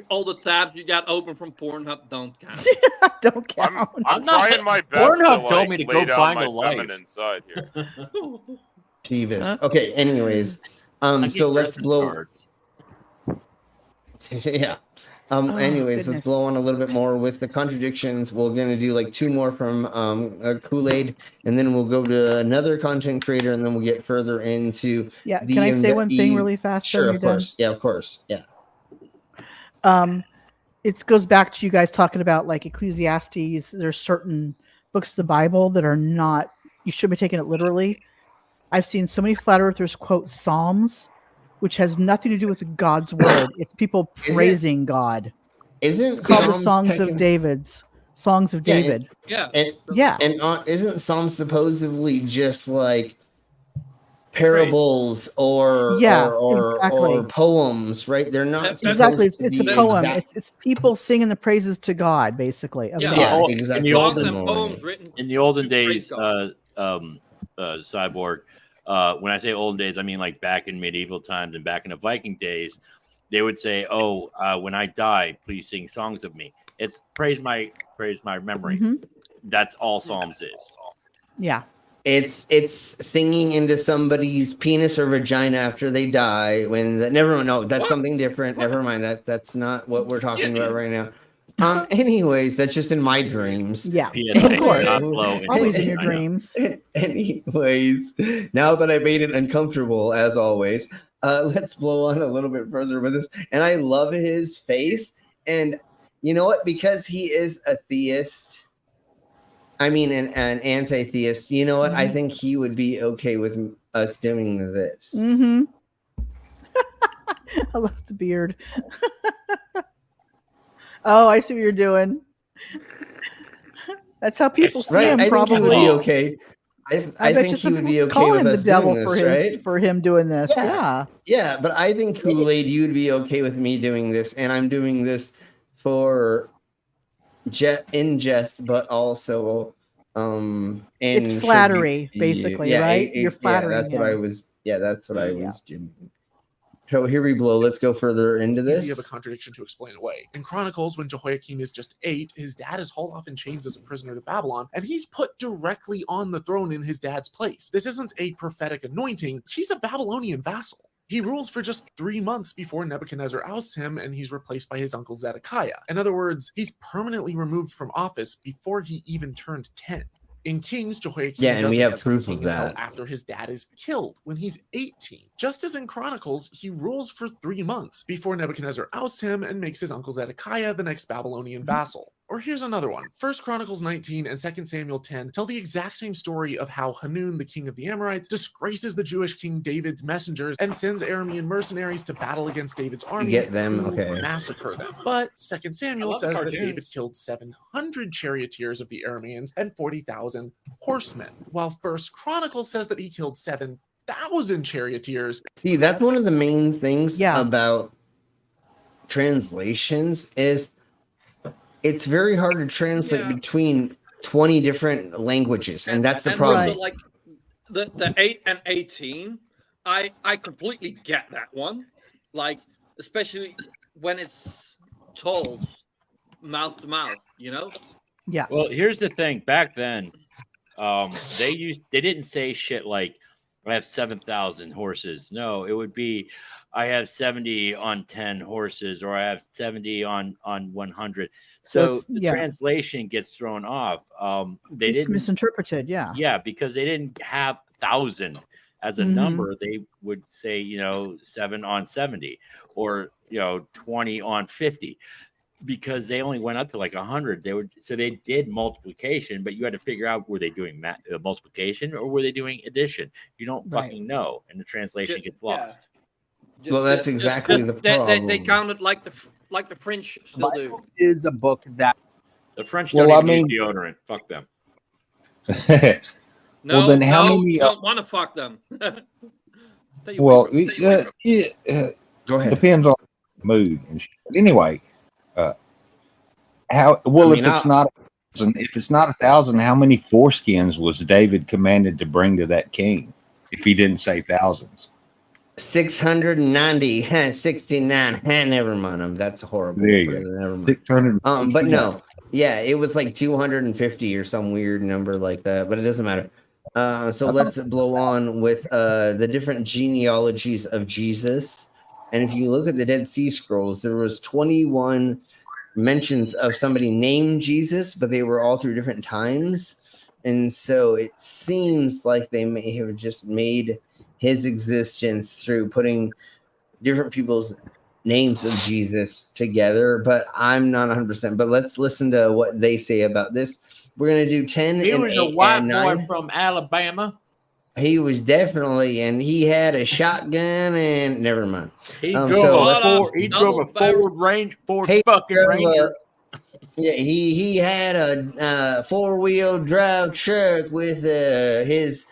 All the tabs you got open from Pornhub don't count. Don't count. I'm trying my best. Pornhub to, told me to lay go down find my a life. feminine side here. Jeebus. Okay. Anyways, so let's blow. Yeah. Anyways, let's blow on a little bit more with the contradictions. We're gonna do like 2 more from Kool-Aid, and then we'll go to another content creator, and then we'll get further into. Yeah. Can I say one thing really fast? Sure, of course. Yeah, of course. Yeah. It goes back to you guys talking about like Ecclesiastes. There's certain books of the Bible that are not. You should be taking it literally. I've seen so many flat earthers quote Psalms, which has nothing to do with God's word. It's people praising God. Isn't it's called the Psalms Songs of David? Yeah. And isn't Psalms supposedly just like parables or poems, right? They're not exactly. It's a poem. It's people singing the praises to God, basically. Exactly. In the olden days, Cyborg. When I say olden days, I mean like back in medieval times and back in the Viking days. They would say, when I die, please sing songs of me. It's praise my memory. Mm-hmm. That's all Psalms is. Yeah. It's singing into somebody's penis or vagina after they die. That's something different. Never mind. That's not what we're talking about right now. Anyways, that's just in my dreams. Yeah, of course. Always in your dreams. Anyways, now that I made it uncomfortable, as always, let's blow on a little bit further with this. And I love his face. And you know what? Because he is a theist. I mean, an anti-theist. You know what? Mm-hmm. I think he would be okay with us doing this. Mm-hmm. I love the beard. Oh, I see what you're doing. That's how people see him. Probably think he would be okay. I think he would be okay with us doing this, for him doing this. Yeah, but I think Kool-Aid, you would be okay with me doing this, and I'm doing this for in jest, but also it's flattery, basically, right? You're flattering. That's what I was. Yeah, that's what I was doing. So here we blow. Let's go further into this. Easy of a contradiction to explain away. In Chronicles, when Jehoiakim is just 8, his dad is hauled off in chains as a prisoner to Babylon, and he's put directly on the throne in his dad's place. This isn't a prophetic anointing. He's a Babylonian vassal. He rules for just 3 months before Nebuchadnezzar ousts him, and he's replaced by his uncle Zedekiah. In other words, he's permanently removed from office before he even turned 10. In Kings, Jehoiakim and we have proof of until that after his dad is killed when he's 18. Just as in Chronicles, he rules for 3 months before Nebuchadnezzar ousts him and makes his uncle Zedekiah the next Babylonian vassal. Or here's another one. 1 Chronicles 19 and 2 Samuel 10 tell the exact same story of how Hanun, the king of the Amorites, disgraces the Jewish king David's messengers and sends Aramean mercenaries to battle against David's army get them, who massacre them. But 2 Samuel says that David killed 700 charioteers of the Arameans and 40,000 horsemen, while 1 Chronicles says that he killed 7,000 charioteers. See, that's one of the main things about translations is it's very hard to translate between 20 different languages, and that's the problem. Also, like the 8 and 18, I completely get that one. Like, especially when it's told mouth to mouth, you know? Yeah. Well, here's the thing. Back then, they didn't say shit like, I have 7,000 horses. No, it would be, I have 70 on 10 horses, or I have 70 on 100. So the translation gets thrown off. It's misinterpreted. Yeah. Yeah, because they didn't have 1,000 as a number. They would say, 7 on 70, or 20 on 50. Because they only went up to like 100. They did multiplication, but you had to figure out, were they doing multiplication or were they doing addition? You don't fucking know, and the translation gets lost. Well, that's exactly the problem. They counted like the French still do. Is a book that the French don't even use deodorant. Fuck them. No, well, then how many? You don't want to fuck them. Well, go ahead. Depends on the mood. But anyway. If it's not 1,000, how many foreskins was David commanded to bring to that king? If he didn't say thousands, 690, 69. Never mind them. That's horrible. There you go. Never mind. 600. But no, yeah, it was like 250 or some weird number like that. But it doesn't matter. So let's blow on with the different genealogies of Jesus. And if you look at the Dead Sea Scrolls, there was 21 mentions of somebody named Jesus, but they were all through different times. And so it seems like they may have just made his existence through putting different people's names of Jesus together, but I'm not 100%. But let's listen to what they say about this. We're going to do 10 He and was 8 a white and boy 9. from Alabama. He was definitely, and he had a shotgun, and never mind. He drove a Ford fucking Ranger. Yeah, he had a 4-wheel drive truck with his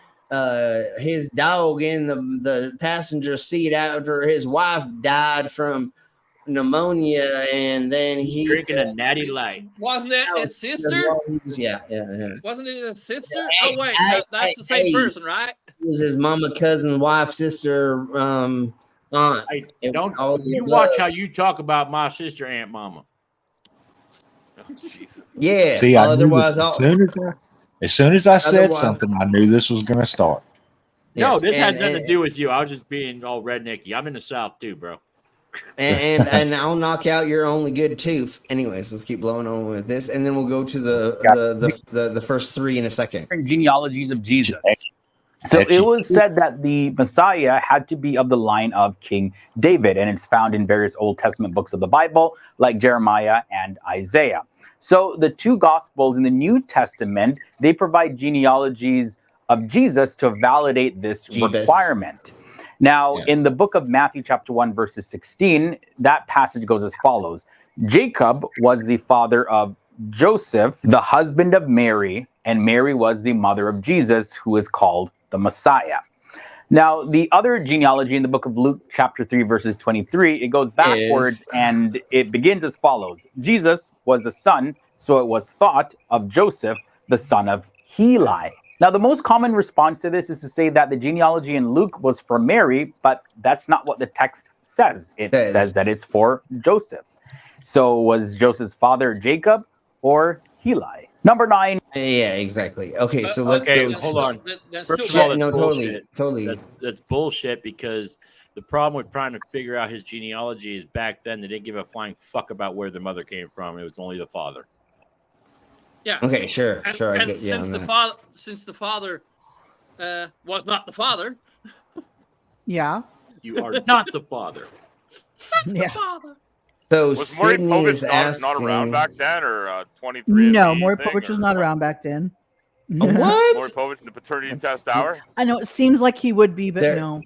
dog in the passenger seat after his wife died from pneumonia, and then he drinking a Natty Light. Wasn't that his sister? Yeah. Wasn't it his sister? Oh wait, that's the same person, right? It was his mama, cousin, wife, sister, aunt. You watch how you talk about my sister, Aunt Mama. Yeah. See, otherwise, as soon as I said something, I knew this was going to start. No, this had nothing to do with you. I was just being all rednecky. I'm in the South too, bro. and I'll knock out your only good tooth. Anyways, let's keep blowing on with this, and then we'll go to the first 3 in a second. Genealogies of Jesus. So it was said that the Messiah had to be of the line of King David, and it's found in various Old Testament books of the Bible, like Jeremiah and Isaiah. So the 2 Gospels in the New Testament, they provide genealogies of Jesus to validate this requirement. Now, in the book of Matthew, chapter 1, verses 16, that passage goes as follows. Jacob was the father of Joseph, the husband of Mary, and Mary was the mother of Jesus, who is called the Messiah. Now, the other genealogy in the book of Luke, chapter 3, verses 23, it goes backwards and it begins as follows. Jesus was a son, so it was thought of Joseph, the son of Heli. Now, the most common response to this is to say that the genealogy in Luke was for Mary, but that's not what the text says. It says that it's for Joseph. So was Joseph's father Jacob or Heli? Number 9. Yeah, exactly. Okay, so let's go. Hold on. First of all, totally. That's bullshit, because the problem with trying to figure out his genealogy is back then they didn't give a flying fuck about where the mother came from. It was only the father. Yeah. Okay, sure. And since the father was not the father. Yeah. You are not the father. That's the father. So was Maury Sydney Povich is not around back then, or 23? No, Maury Povich was not around back then. What? Maury Povich in the paternity test hour? I know it seems like he would be, but no.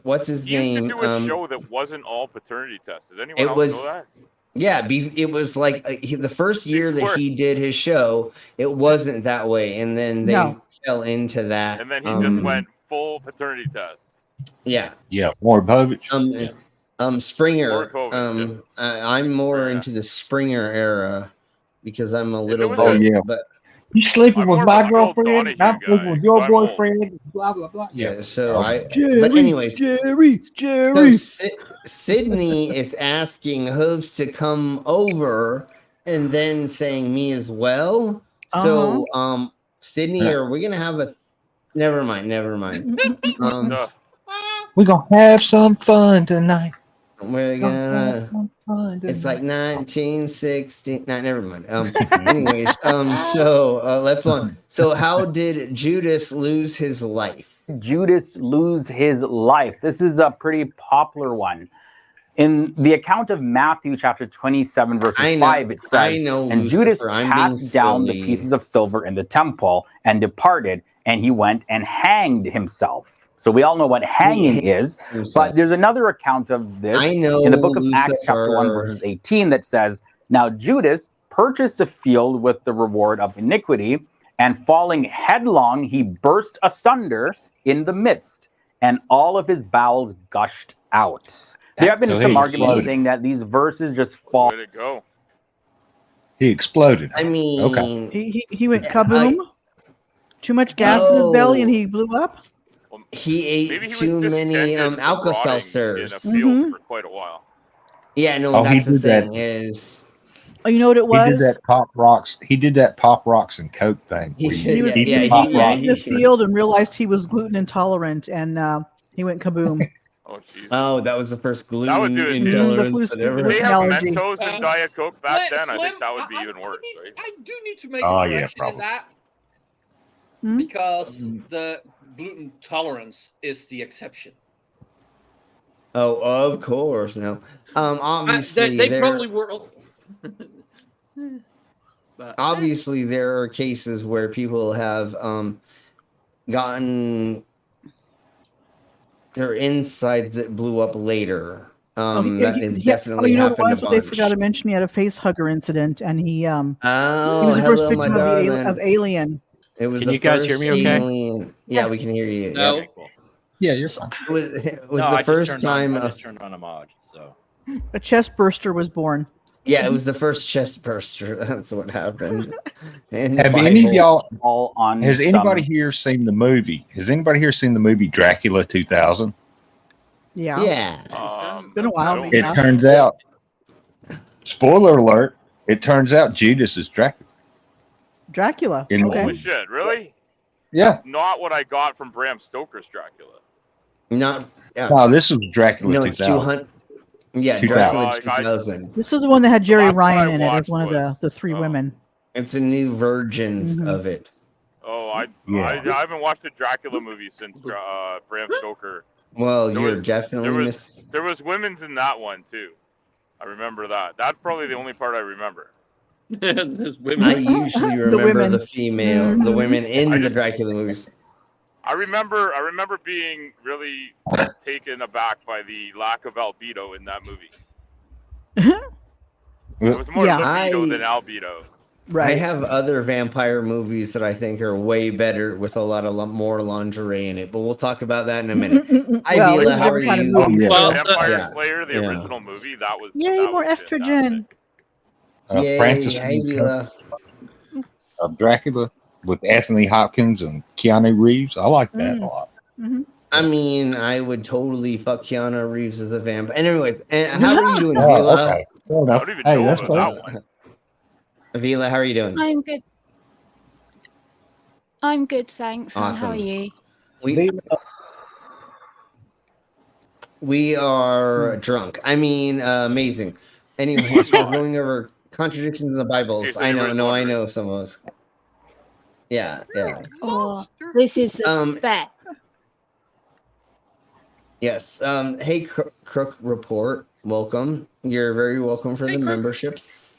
What's his He name? used to do a show that wasn't all paternity tests. Does anyone else know that? Yeah, it was like the first year that he did his show, it wasn't that way, and then they fell into that. And then he just went full paternity test. Yeah. Yeah, Maury Povich. Springer. I'm more into the Springer era because I'm a little but You sleeping I'm with more my of a Bill girlfriend? Donahue I'm sleeping guy, with your 'cause I'm old. boyfriend. Blah blah blah. Yeah. So Okay. but anyways, Jerry. So Sydney is asking Hooves to come over, and then saying me as well. So Sydney, are we gonna have a? Never mind. We're gonna have some fun tonight. We're gonna. It's like 1960. No, never mind. Anyways, so let's go on. So, how did Judas lose his life? Judas lose his life. This is a pretty popular one. In the account of Matthew chapter 27, verses 5, it says, and Judas cast down the pieces of silver in the temple and departed, and he went and hanged himself. So we all know what hanging is, but there's another account of this in the book of Acts chapter 1, verses 18 that says, now Judas purchased a field with the reward of iniquity, and falling headlong, he burst asunder in the midst, and all of his bowels gushed out. There have been some arguments saying that these verses just fall. Way to go. He exploded. I mean, okay. He went kaboom. Too much gas in his belly, and he blew up. He ate too many Alka-Seltzers. For quite a while. Yeah, no, that's the thing is. Oh, you know what it was? He did that Pop Rocks. He did that Pop Rocks and Coke thing. He was in the field and realized he was gluten intolerant, and he went kaboom. Oh, that was the first gluten That would do it. intolerance that If ever. they have Mentos and Diet Coke back then, I think that would be even worse, right? I do need to make a correction in that because the gluten tolerance is the exception. Oh, of course. No. Obviously, they probably were. But, obviously, there are cases where people have gotten their insides that blew up later. That is definitely you know happened. what they forgot to mention? He had a face hugger incident, and he was the hello, first victim my darling. of Alien. It was Can the you guys first hear me okay? Alien. Yeah, we can hear you. No. Yeah. Okay, cool. Yeah, you're fine. It was No, the I first just time. I just turned on a mod, so. A chest burster was born. Yeah, it was the first chest burster. That's what happened. Have any of y'all all on? Has anybody here seen the movie? Has anybody here seen the movie Dracula 2000? Yeah. Yeah. Been a while. It turns out, spoiler alert, it turns out Judas is Dracula. Dracula. In the Okay. Holy shit, really? Yeah. Not what I got from Bram Stoker's Dracula. Not. No, this was Dracula No, it's 2000. 200. Yeah, 2000. Dracula 2000. This is the one that had Jerry last one Ryan I in it as watched one of was- the three women. It's a new versions of it. Oh, I haven't watched a Dracula movie since Bram Stoker. Well, There you're was- definitely There was women's in that one too. I remember that. That's probably the only part I remember. There's women. I usually remember women. the female, the women in the Dracula movies. I remember being really taken aback by the lack of albedo in that movie. It was more libido than albedo. I have other vampire movies that I think are way better with a lot of more lingerie in it, but we'll talk about that in a minute. Ivila, how are you? Vampire Slayer, the original movie, that was Yay, more estrogen. Yay, Francis Ivila. of Dracula with Anthony Hopkins and Keanu Reeves. I like that a lot. I mean, I would totally fuck Keanu Reeves as a vampire. And anyways, how are you doing, Avila? Okay. Fair enough. Hey, that's cool. Avila, how are you doing? I'm good. I'm good, thanks. And how are Awesome. you? We are drunk. I mean, amazing. Anyways, we're going over contradictions in the Bibles. I know some of those. Yeah. Oh, this is the best. Yes. Hey, Crook Report. Welcome. You're very welcome for the memberships.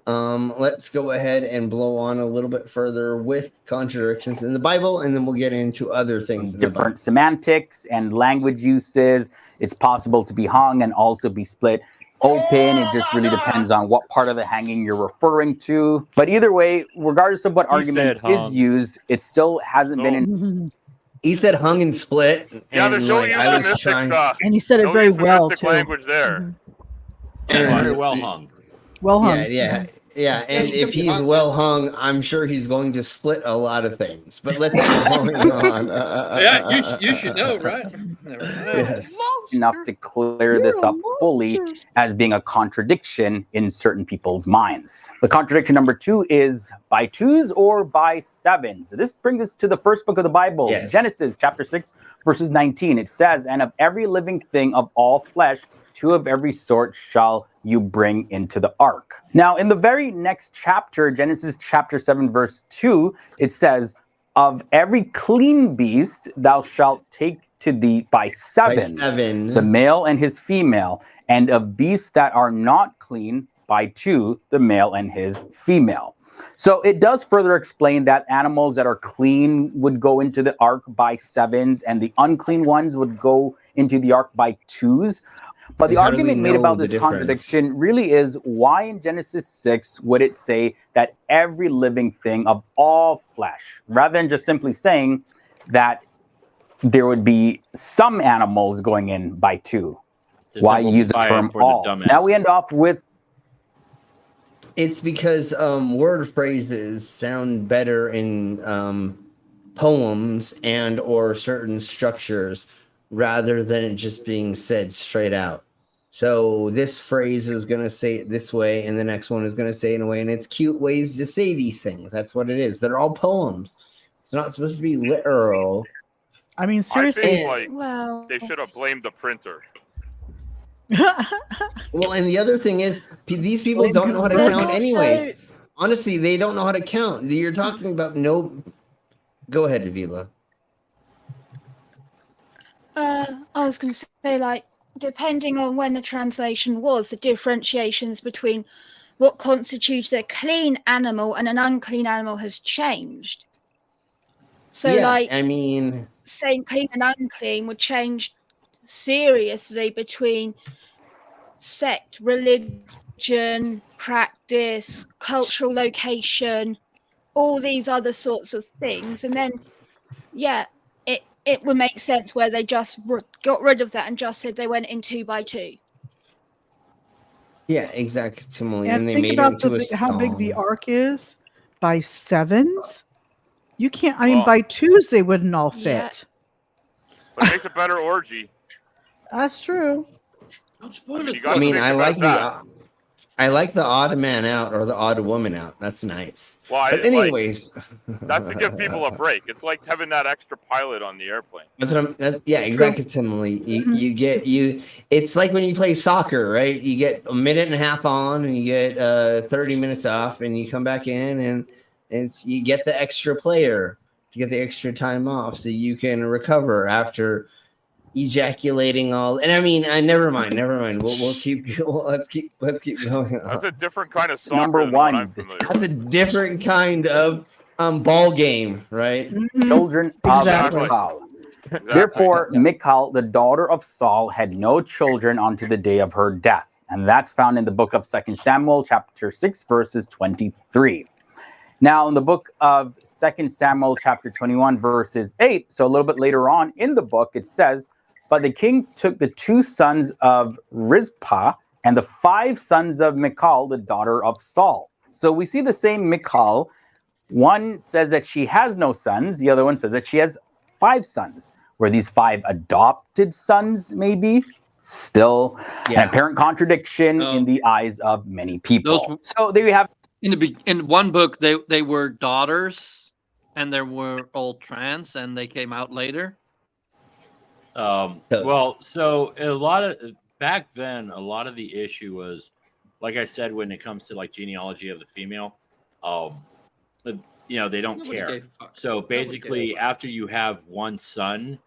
Let's go ahead and blow on a little bit further with contradictions in the Bible, and then we'll get into other things. Different semantics and language uses. It's possible to be hung and also be split open. It just really depends on what part of the hanging you're referring to. But either way, regardless of what argument is used, it still hasn't been in. He said hung and split. Yeah, there's no euphemistic And he said it very well, too. language there. Very well hung. Well hung. Yeah. Yeah, and if he's well hung, I'm sure he's going to split a lot of things. But let's keep going on. Yeah, you should know, right? Never mind. Yes. Enough to clear this up fully as being a contradiction in certain people's minds. The contradiction number 2 is by 2s or by 7s. This brings us to the first book of the Bible, Yes. Genesis chapter 6, verses 19. It says, "And of every living thing of all flesh, 2 of every sort shall you bring into the ark." Now, in the very next chapter, Genesis chapter 7, verse 2, it says, "Of every clean beast thou shalt take to thee by sevens, the male and his female, and of beasts that are not clean by 2, the male and his female." So it does further explain that animals that are clean would go into the ark by 7s, and the unclean ones would go into the ark by 2s. But the argument made about this contradiction really is, why in Genesis 6 would it say that every living thing of all flesh, rather than just simply saying that there would be some animals going in by 2? Why use the term all? Now we end off with... It's because word phrases sound better in poems and or certain structures rather than it just being said straight out. So this phrase is going to say it this way, and the next one is going to say it in a way, and it's cute ways to say these things. That's what it is. They're all poems. It's not supposed to be literal. I mean, seriously. I think, they should have blamed the printer. Well, and the other thing is, these people don't know how to count anyways. Honestly, they don't know how to count. You're talking about no... Go ahead, Avila. I was going to say, like, depending on when the translation was, the differentiations between what constitutes a clean animal and an unclean animal has changed. So, yeah, like, I mean, saying clean and unclean would change seriously between sect, religion, practice, cultural location, all these other sorts of things. And then, yeah, it would make sense where they just got rid of that and just said they went in 2 by 2. Yeah, exactly. And they think made about it into a how big the song. ark is by 7s. You can't. I mean, by 2s they wouldn't all fit. But it makes a better orgy. That's true. I mean, I like the odd man out or the odd woman out. That's nice. Well, but anyways, that's to give people a break. It's like having that extra pilot on the airplane. Exactly, Timely. It's like when you play soccer, right? You get a minute and a half on, and you get 30 minutes off, and you come back in, and you get the extra player. You get the extra time off, so you can recover after ejaculating all. And I mean, never mind. We'll keep. Let's keep going on. That's a different kind of soccer. Number 1. That's a different kind of ball game, right? Children of Michal. Therefore, Michal, the daughter of Saul, had no children unto the day of her death. And that's found in the book of 2 Samuel, chapter 6, verses 23. Now, in the book of 2 Samuel, chapter 21, verses 8, so a little bit later on in the book, it says, "But the king took the 2 sons of Rizpah and the 5 sons of Michal, the daughter of Saul." So we see the same Michal. One says that she has no sons. The other one says that she has 5 sons. Were these 5 adopted sons, maybe? Still an apparent contradiction in the eyes of many people. So there you have. In one book, they were daughters, and they were all trans, and they came out later. Well, so back then, a lot of the issue was, like I said, when it comes to like genealogy of the female, they don't care. So basically, after you have one son,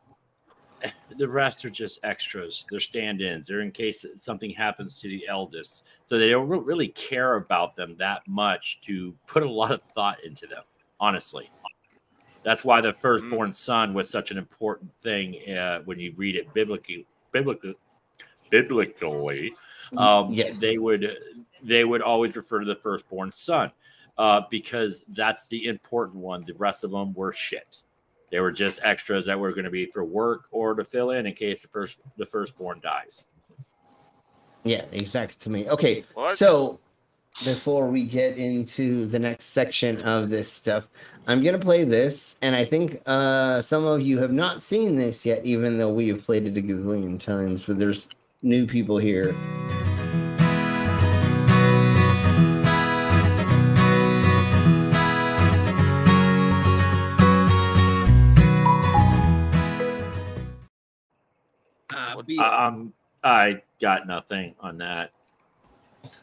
the rest are just extras. They're stand-ins. They're in case something happens to the eldest. So they don't really care about them that much to put a lot of thought into them, honestly. That's why the firstborn son was such an important thing when you read it biblically. Yes. They would always refer to the firstborn son because that's the important one. The rest of them were shit. They were just extras that were going to be for work or to fill in case the firstborn dies. Yeah, exactly. To me. Okay, so before we get into the next section of this stuff, I'm gonna play this, and I think some of you have not seen this yet, even though we have played it a gazillion times. But there's new people here. I got nothing on that.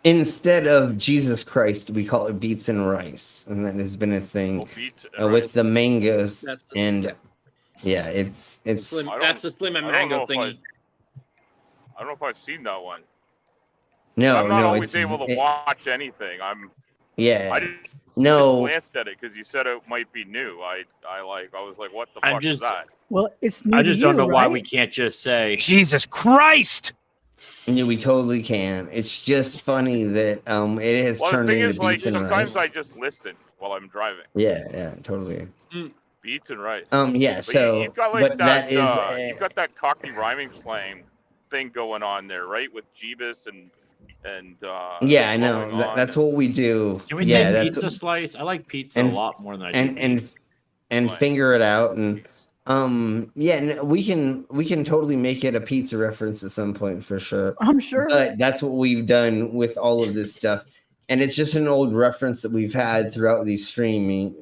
Instead of Jesus Christ, we call it beets and rice, and that has been a thing with the mangoes. And yeah, it's that's the slim and mango thingy. I don't know if I've seen that one. No, I'm not no, always able to watch anything. I just glanced at it because you said it might be new. I was like, what the fuck is that? Well, it's new. I just to don't you, know why right? we can't just say Jesus Christ. Yeah, we totally can. It's just funny that it has turned the thing into is, like, beets and sometimes rice. I just listen while I'm driving. Yeah, totally. Beets and rice. Yeah. But So, you've got but that is you've got that Cockney rhyming slang thing going on there, right? With Jeebus and yeah, I know. That's what we do. Can we yeah, say pizza slice? I like pizza a lot more than I do pizza. And figure it out. And we can totally make it a pizza reference at some point for sure. I'm sure. But that's what we've done with all of this stuff, and it's just an old reference that we've had throughout these streaming.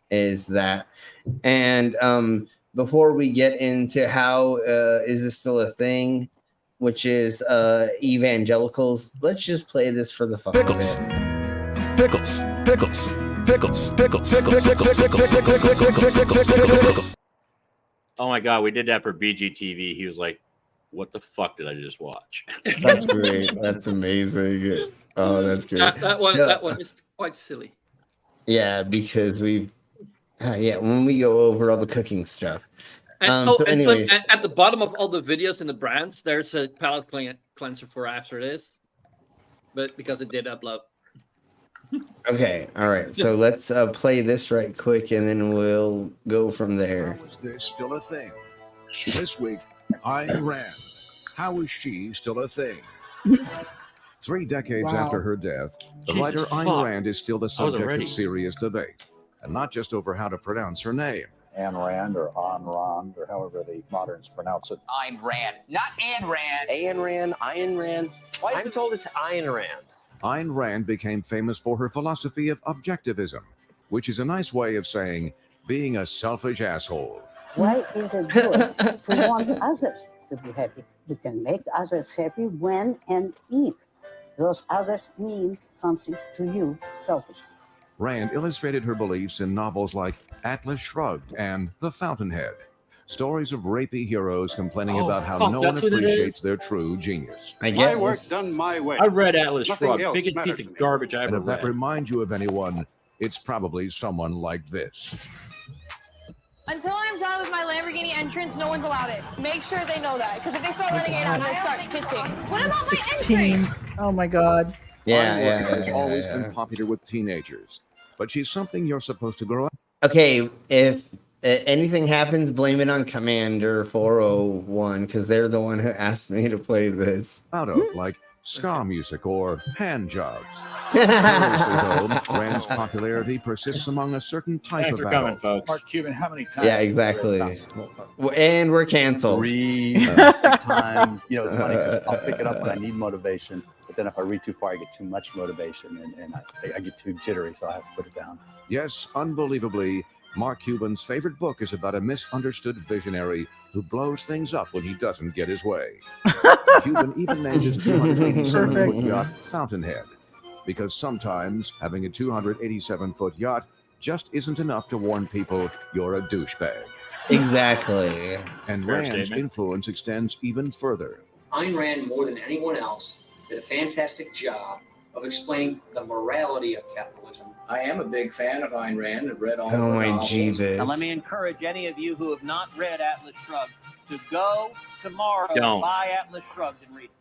Is that, and before we get into how is this still a thing, which is evangelicals, let's just play this for the fuck of it. Pickles. Oh my god, we did that for BGTV. He was like, "What the fuck did I just watch?" That's great. That's amazing. Oh, that's great. That one is quite silly. Yeah, because when we go over all the cooking stuff. And, anyways, at the bottom of all the videos and the brands, there's a palette cleanser for after this, but because it did upload. Okay, all right. So let's play this right quick, and then we'll go from there. How is this still a thing? This week, Ayn Rand. How is she still a thing? 3 decades after her death, the writer Ayn Rand is still the subject of serious debate, and not just over how to pronounce her name. Ayn Rand or Ayn Rand or however the moderns pronounce it. Ayn Rand, not Ayn Rand. Ayn Rand. I'm told it's Ayn Rand. Ayn Rand became famous for her philosophy of objectivism, which is a nice way of saying being a selfish asshole. Why is it good to want others to be happy? You can make others happy when and if those others mean something to you selfishly. Rand illustrated her beliefs in novels like Atlas Shrugged and The Fountainhead, stories of rapey heroes complaining about how no one appreciates their true genius. My work done my way. I read Atlas Nothing Shrugged, else biggest matters piece to of me. garbage I And ever if that read. reminds you of anyone, it's probably someone like this. Until I'm done with my Lamborghini entrance, no one's allowed it. Make sure they know that, because if they start letting it out, they start kissing. What about my 16. entrance? Oh my god. Ayn Rand has always been popular with teenagers, but she's something you're supposed to grow up. Okay, if anything happens, blame it on Commander 401 because they're the one who asked me to play this. Out of, like ska music or hand jobs. Curiously, though, Rand's popularity persists among a certain type Thanks of for coming, adult. folks. Mark Cuban, how many times? Yeah, exactly. And we're canceled. 3 times. You know, it's funny because I'll pick it up when I need motivation, but then if I read too far, I get too much motivation and I get too jittery, so I have to put it down. Yes, unbelievably, Mark Cuban's favorite book is about a misunderstood visionary who blows things up when he doesn't get his way. Cuban even named his 287-foot yacht Fountainhead, because sometimes having a 287-foot yacht just isn't enough to warn people you're a douchebag. Exactly. And Fair Rand's statement. influence extends even further. Ayn Rand, more than anyone else, did a fantastic job of explaining the morality of capitalism. I am a big fan of Ayn Rand. I've read all Oh of her my novels. Jesus. Now Let me encourage any of you who have not read Atlas Shrugged to go tomorrow, Don't. buy Atlas Shrugged and read it.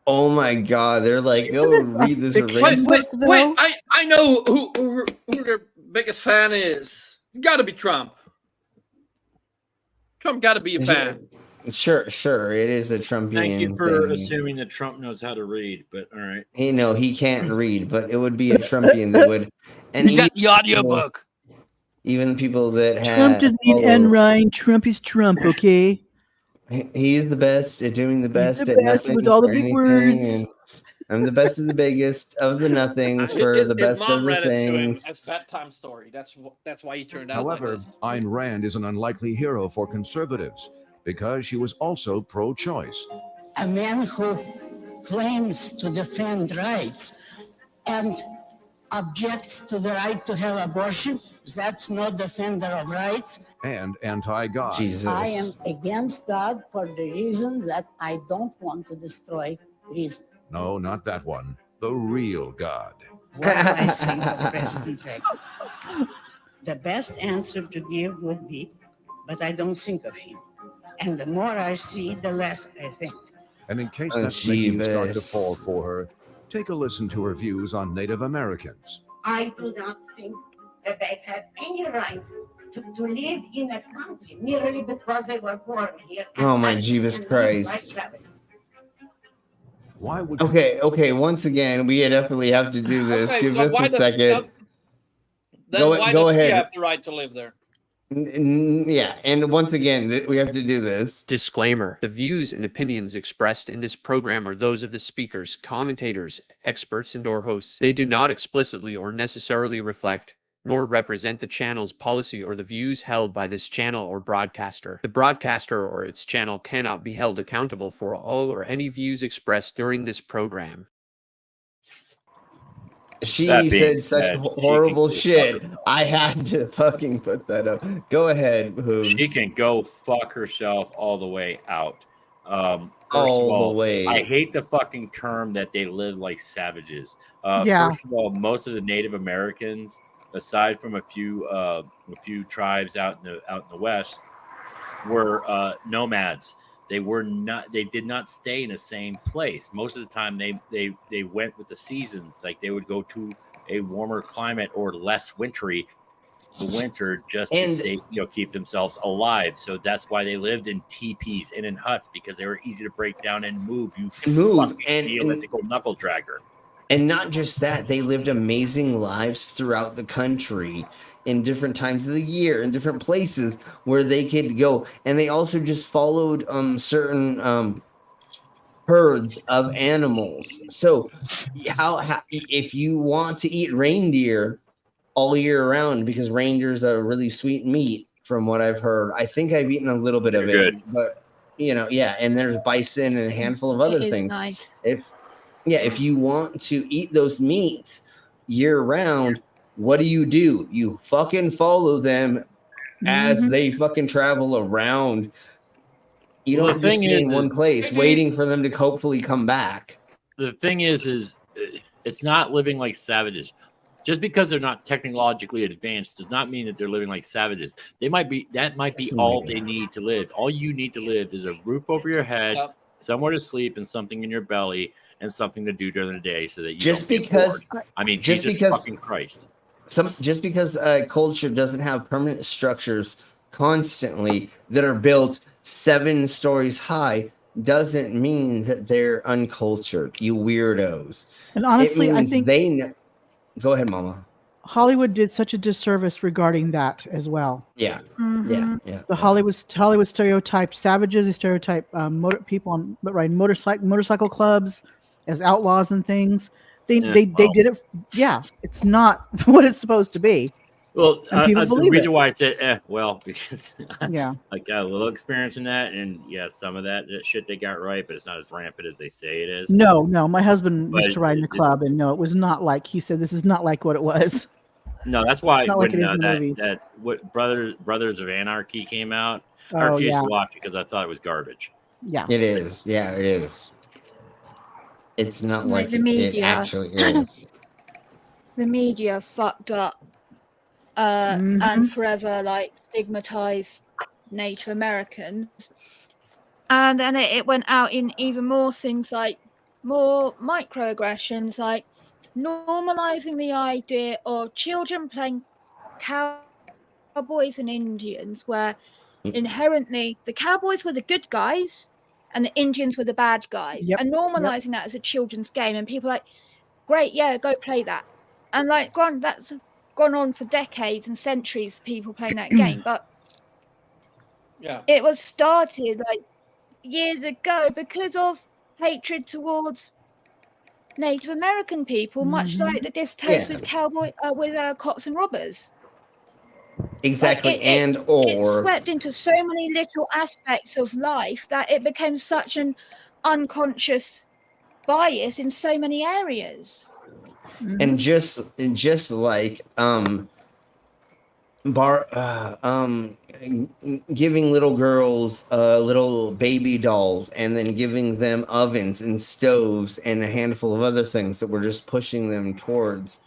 Oh my god, they're like, go read this. Wait, I know who their biggest fan is. It's got to be Trump. Trump got to be a fan. Sure. It is a Trumpian Thank you for thing. assuming that Trump knows how to read, but all right. He can't read, but it would be a Trumpian that would. And You got the audiobook. Even people that have Trump doesn't need N. Ryan. Trump is Trump, okay? He is the best at doing the best the at best nothing with all the for big anything, words. and I'm the best of the biggest of the nothings for the best mom of the read it to him things. as bedtime story. That's why he turned out However, like this. Ayn Rand is an unlikely hero for conservatives because she was also pro-choice. A man who claims to defend rights and objects to the right to have abortion, that's not defender of rights. And anti-God. I am against God for the reason that I don't want to destroy reason. No, not that one. The real God. What do I think of President Reagan? The best answer to give would be, but I don't think of him. And the more I see, the less I think. And in case that's making you start to fall for her, take a listen to her views on Native Americans. I do not think that they have any right to live in a country merely because they were born here. Oh my Jeebus Christ. Why would Okay, once again, we definitely have to do this. Okay, Give so us why a second. Then why Go does he ahead. have the right to live there? Yeah, and once again, we have to do this. Disclaimer. The views and opinions expressed in this program are those of the speakers, commentators, experts, and/or hosts. They do not explicitly or necessarily reflect nor represent the channel's policy or the views held by this channel or broadcaster. The broadcaster or its channel cannot be held accountable for all or any views expressed during this program. She said such horrible shit. I had to fucking put that up. Go ahead, Hooves. She can go fuck herself all the way out. First All of all, the way. I hate the fucking term that they live like savages. Yeah. First of all, most of the Native Americans, aside from a few tribes out in the West, were nomads. They did not stay in the same place. Most of the time they went with the seasons. Like they would go to a warmer climate or less wintry the winter just to keep themselves alive. So that's why they lived in teepees and in huts, because they were easy to break down and move. You fucking Neolithical knuckle dragger. And not just that, they lived amazing lives throughout the country in different times of the year, in different places where they could go. And they also just followed certain herds of animals. So how if you want to eat reindeer all year round, because reindeer's a really sweet meat from what I've heard. I think I've eaten a little bit of it, but and there's bison and a handful of other things. Nice. If you want to eat those meats year round, what do? You fucking follow them as they fucking travel around. You don't just stay in one place waiting for them to hopefully come back. The thing is it's not living like savages. Just because they're not technologically advanced does not mean that they're living like savages. That might be all they need to live. All you need to live is a roof over your head, somewhere to sleep, and something in your belly, and something to do during the day, so that you don't get bored. I mean, Jesus fucking Christ. Just because a culture doesn't have permanent structures constantly that are built 7 stories high doesn't mean that they're uncultured. You weirdos. And honestly, I think Go ahead, Mama. Hollywood did such a disservice regarding that as well. Yeah. The Hollywood stereotype savages. They stereotype people riding motorcycle clubs as outlaws and things. They did it. Yeah, it's not what it's supposed to be. Well, people the believe reason it. why I said because I Yeah. got a little experience in that, and some of that shit they got right, but it's not as rampant as they say it is. No. My husband But used to ride in a club, and no, it was not like he said. This is not like what it was. No, that's why It's not like when it is in the movies. what Brothers of Anarchy came out, I Oh, refused yeah. to watch it because I thought it was garbage. Yeah. It is. Yeah, it is. It's not like the it media. actually is. The media fucked up and forever stigmatized Native Americans, and then it went out in even more things, like more microaggressions, like normalizing the idea of children playing cowboys and Indians, where inherently the cowboys were the good guys and the Indians were the bad guys, and normalizing that as a children's game, and people are like, great, yeah, go play that. And like, that's gone on for decades and centuries, people playing that game, but yeah, it was started like years ago because of hatred towards Native American people, much like the distaste with cops and robbers. Exactly, Like it swept into so many little aspects of life that it became such an unconscious bias in so many areas. and just like giving little girls little baby dolls and then giving them ovens and stoves and a handful of other things that we're just pushing them towards.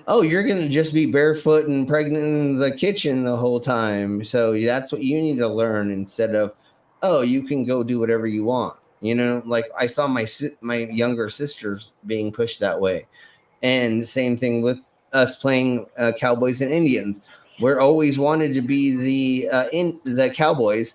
Oh, you're gonna just be barefoot and pregnant in the kitchen the whole time, so that's what you need to learn, instead of, oh, you can go do whatever you want. You know, like I saw my younger sisters being pushed that way. And same thing with us playing Cowboys and Indians. We're always wanted to be the Cowboys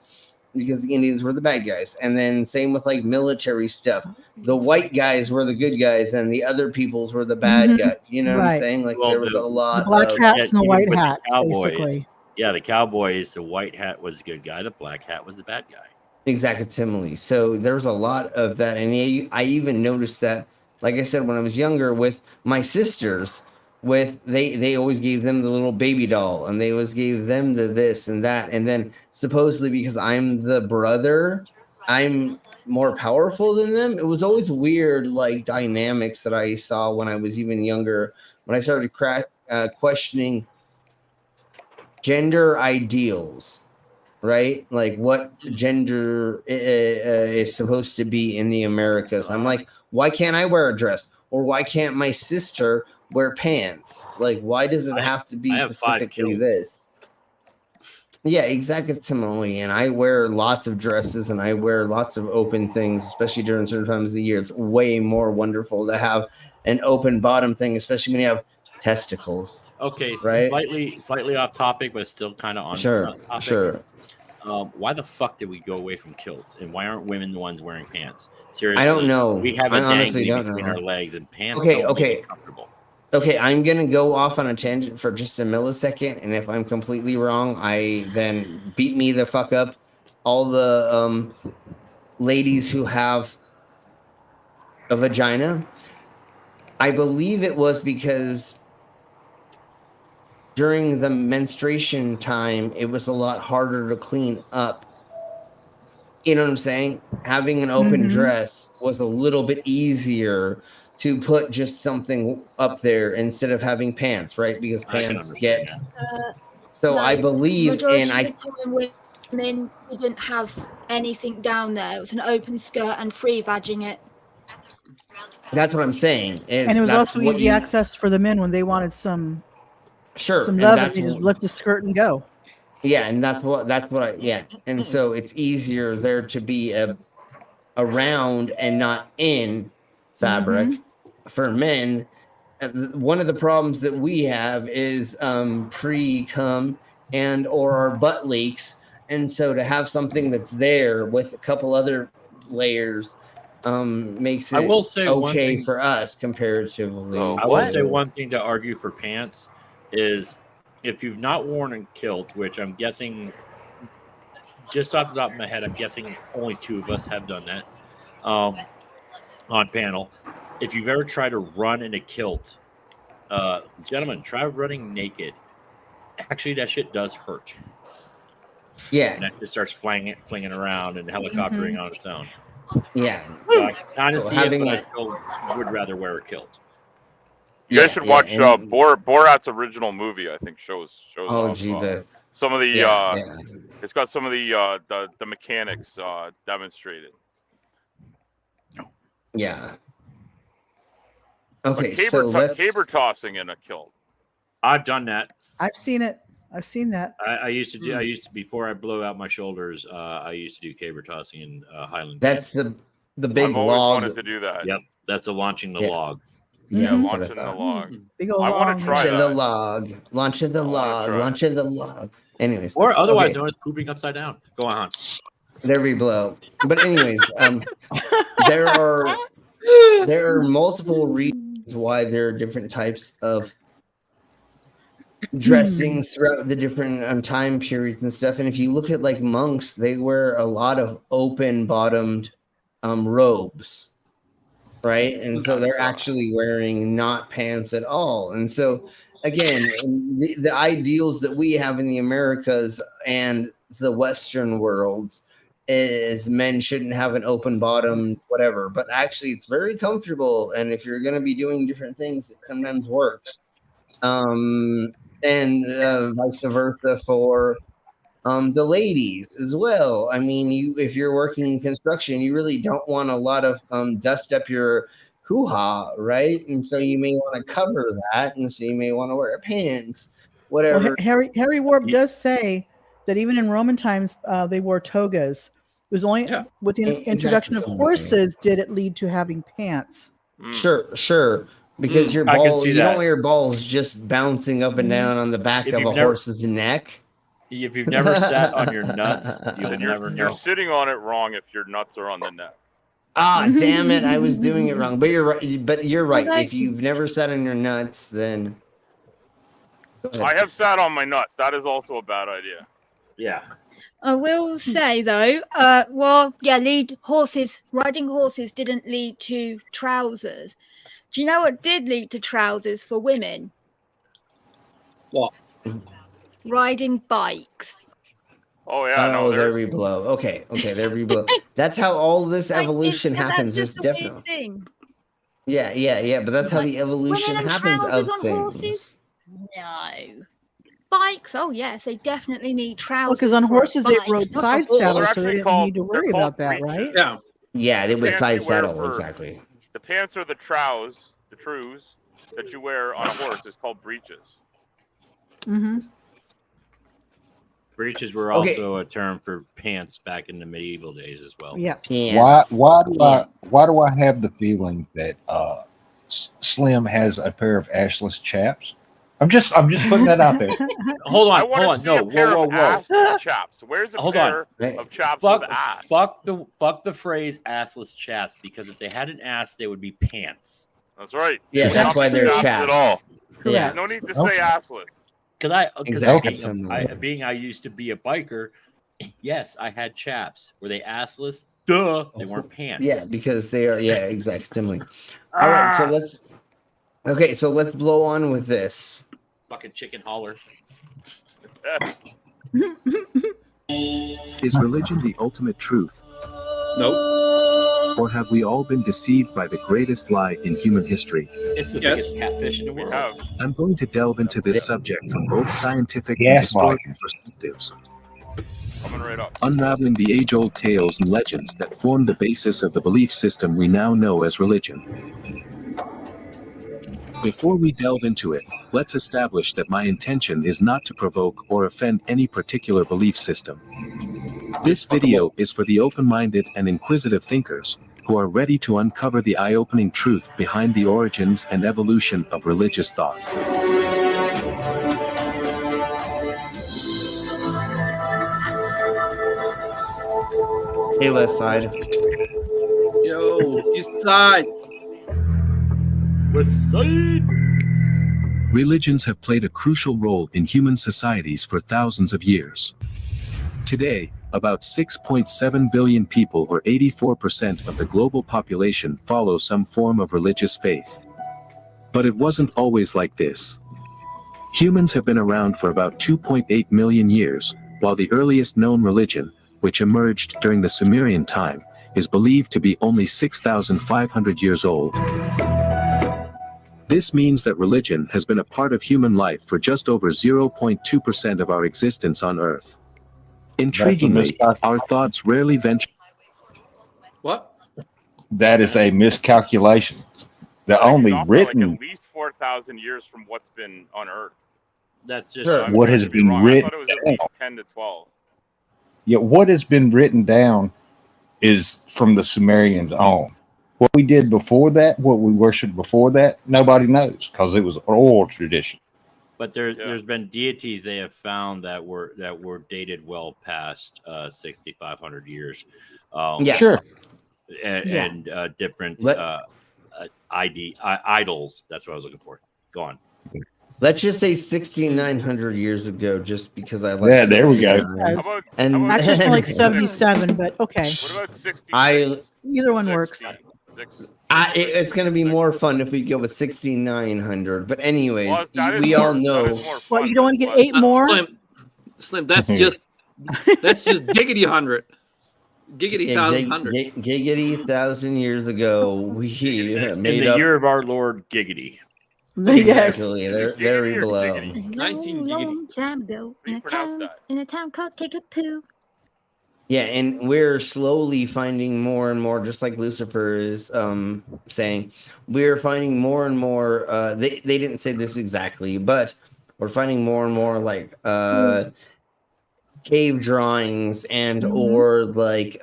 because the Indians were the bad guys. And then same with like military stuff. The white guys were the good guys and the other peoples were the bad guys. You know what I'm saying? Like there was a lot the black of hats and the white with hats, Cowboys, basically. Yeah, the Cowboys, the white hat was the good guy, the black hat was the bad guy. Exactly. So there's a lot of that. And I even noticed that, like I said, when I was younger with my sisters, they always gave them the little baby doll and they always gave them the this and that. And then supposedly because I'm the brother, I'm more powerful than them. It was always weird, like dynamics that I saw when I was even younger, when I started questioning gender ideals. Right? Like what gender is supposed to be in the Americas. I'm like, why can't I wear a dress? Or why can't my sister wear pants? Like, why does it have to be specifically this? Yeah, exactly. And I wear lots of dresses and I wear lots of open things, especially during certain times of the year. It's way more wonderful to have an open bottom thing, especially when you have testicles. Okay, right? slightly off topic, but still kind of on topic. Sure. Why the fuck did we go away from kilts? And why aren't women the ones wearing pants? Seriously, I don't know. We have I a honestly dangly don't between know. our legs, and pants Okay, don't okay. make it comfortable. Okay, I'm gonna go off on a tangent for just a millisecond, and if I'm completely wrong, then beat me the fuck up. All the ladies who have a vagina, I believe it was because during the menstruation time, it was a lot harder to clean up. You know what I'm saying? Having an open dress was a little bit easier to put just something up there instead of having pants, right? Because pants get. So I believe, majority of the time women didn't have anything down there. It was an open skirt and free vagging it. That's what I'm saying. And it was also easy access for the men when they wanted some and love, that's and they just lift the skirt and go. Yeah, and that's what and so it's easier there to be around and not in fabric for men. One of the problems that we have is pre-cum and or our butt leaks, and so to have something that's there with a couple other layers makes it I will say one okay thing- for us comparatively. I will say one thing to argue for pants is if you've not worn a kilt, which I'm guessing, just off the top of my head, I'm guessing only 2 of us have done that on panel. If you've ever tried to run in a kilt, gentlemen, try running naked. Actually, that shit does hurt. Yeah. And that just starts flinging around and helicoptering on its own. Yeah. So I kind of So see it, having but I a- still would rather wear a kilt. You guys should watch Borat's original movie. I think shows Oh, off Jeebus. some of the. Yeah. It's got some of the mechanics demonstrated. Yeah. Okay, But so let's. caber tossing in a kilt. I've done that. I've seen it. I've seen that. I used to do. I used to before I blew out my shoulders. I used to do caber tossing in Highland. That's the big I've always log. wanted to do that. Yep, that's the launching the Yeah. log. Yeah, Yeah, that's what I launching the thought. log. Big old I want log. to try Launching the that. log. Launching the log. try. Launching the log. Anyways, or otherwise okay. known as pooping upside down. Go on. There we blow. But anyways, there are multiple reasons why there are different types of dressings throughout the different time periods and stuff. And if you look at like monks, they wear a lot of open bottomed robes, right? And so they're actually wearing not pants at all. And so again, the ideals that we have in the Americas and the Western worlds is men shouldn't have an open bottom, whatever. But actually, it's very comfortable. And if you're going to be doing different things, it sometimes works. And vice versa for the ladies as well. I mean, if you're working in construction, you really don't want a lot of dust up your hoo-ha, right? And so you may want to cover that, and so you may want to wear pants, whatever. Well, Harry Warp does say that even in Roman times, they wore togas. It was only with the introduction of horses did it lead to having pants. Sure. Because your balls, you don't want your balls just bouncing up and down on the back of a horse's neck. If you've never sat on your nuts, you'll never know. You're sitting on it wrong if your nuts are on the neck. Ah, damn it! I was doing it wrong. But you're right. If you've never sat on your nuts, then I have sat on my nuts. That is also a bad idea. Yeah. I will say though, riding horses didn't lead to trousers. Do you know what did lead to trousers for women? What? Riding bikes. Oh yeah. Oh, there we blow. Okay, there we blow. That's how all this evolution happens. That's just It's definitely. weird thing. Yeah. But that's how the evolution Women and happens trousers of on things. horses? No. Bikes? Oh yes, they definitely need trousers. Because on for a horses they bike, rode not a side horse. saddles, so they didn't need to worry about that, right? Yeah. Yeah, they would Pants side you wear saddle for- exactly. The pants are the trews that you wear on a horse is called breeches. Mm-hmm. Breeches were also a term for pants back in the medieval days as well. Yeah. Why do I have the feeling that Slim has a pair of ashless chaps? I'm just putting that out there. Hold I on. want to see a pair of assless chaps. Where's a pair of chaps with ass? Fuck the phrase assless chaps, because if they had an ass, they would be pants. That's right. Yeah, that's why they're chaps chaps. at all. Yeah. No need to say assless. Because Exactly. I used to be a biker. Yes, I had chaps. Were they assless? Duh, they weren't pants. Yeah, because they are. Yeah, exactly. All right, so let's blow on with this. Fucking chicken holler. Is religion the ultimate truth? Nope. Or have we all been deceived by the greatest lie in human history? It's the biggest catfish in the world. I'm going to delve into this subject from both scientific and Yes, historical perspectives, Coming right up. unraveling the age-old tales and legends that form the basis of the belief system we now know as religion. Before we delve into it, let's establish that my intention is not to provoke or offend any particular belief system. This video is for the open-minded and inquisitive thinkers who are ready to uncover the eye-opening truth behind the origins and evolution of religious thought. Hey, West Side. Yo, east side. West side. Religions have played a crucial role in human societies for thousands of years. Today, about 6.7 billion people, or 84% of the global population, follow some form of religious faith. But it wasn't always like this. Humans have been around for about 2.8 million years, while the earliest known religion, which emerged during the Sumerian time, is believed to be only 6,500 years old. This means that religion has been a part of human life for just over 0.2% of our existence on Earth. Intriguingly, our thoughts rarely venture. What? That is a miscalculation. The only written, Like at least 4,000 years from what's been unearthed. That's just what has been I written thought it was at least 10 to 12. Yeah, what has been written down is from the Sumerians on. What we did before that, what we worshipped before that, nobody knows because it was oral tradition. But there's been deities they have found that were dated well past 6,500 years. Sure. And different idols. That's what I was looking for. Go on. Let's just say 6,900 years ago, just because I like. Yeah, there we go. And actually, it's more like 77, but okay. What about 60? Either one works. It's going to be more fun if we go with 6,900. But anyways, Well, we all know. What, you don't want to get 8 more? Slim, that's just giggity 100. Giggity 1,000. Giggity 1,000 years ago, we made in the up. year of our Lord Giggity. Exactly, they're very below. 19 giggity. Long time ago, in a town called Kickapoo. Yeah, and we're slowly finding more and more, just like Lucifer is saying, we're finding more and more. They didn't say this exactly, but we're finding more and more like cave drawings and or like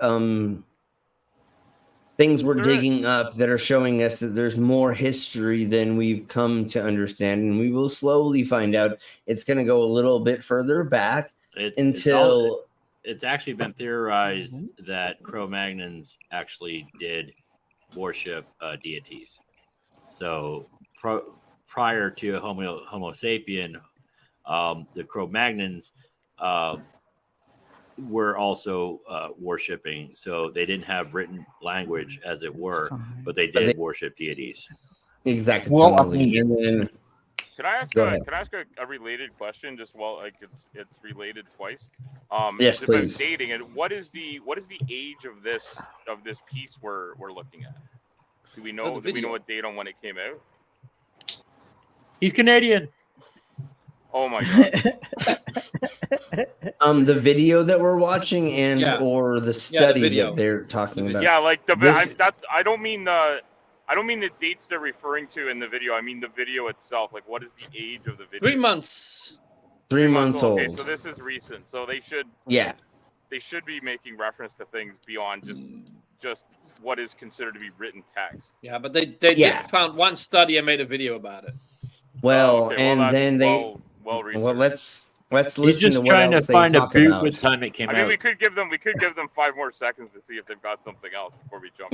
things we're digging up that are showing us that there's more history than we've come to understand, and we will slowly find out. It's going to go a little bit further back until. It's actually been theorized that Cro-Magnons actually did worship deities. So prior to Homo sapien, the Cro-Magnons were also worshiping. So they didn't have written language, as it were, but they did worship deities. Exactly. Well, I mean, Can I ask a related question? Just it's related twice. Yes, it's about please. dating, and what is the age of this piece we're looking at? Do we know what date on when it came out? He's Canadian. Oh my god. The video that we're watching or the study that they're talking about. Yeah, like I don't mean the dates they're referring to in the video. I mean the video itself. Like, what is the age of the video? 3 months. 3 months old. Okay, so this is recent. So they should be making reference to things beyond just what is considered to be written text. Yeah, but they just found one study and made a video about it. Well, let's listen to what else they talk about. What time it came I mean, out. we could give them 5 more seconds to see if they've got something else before we jump.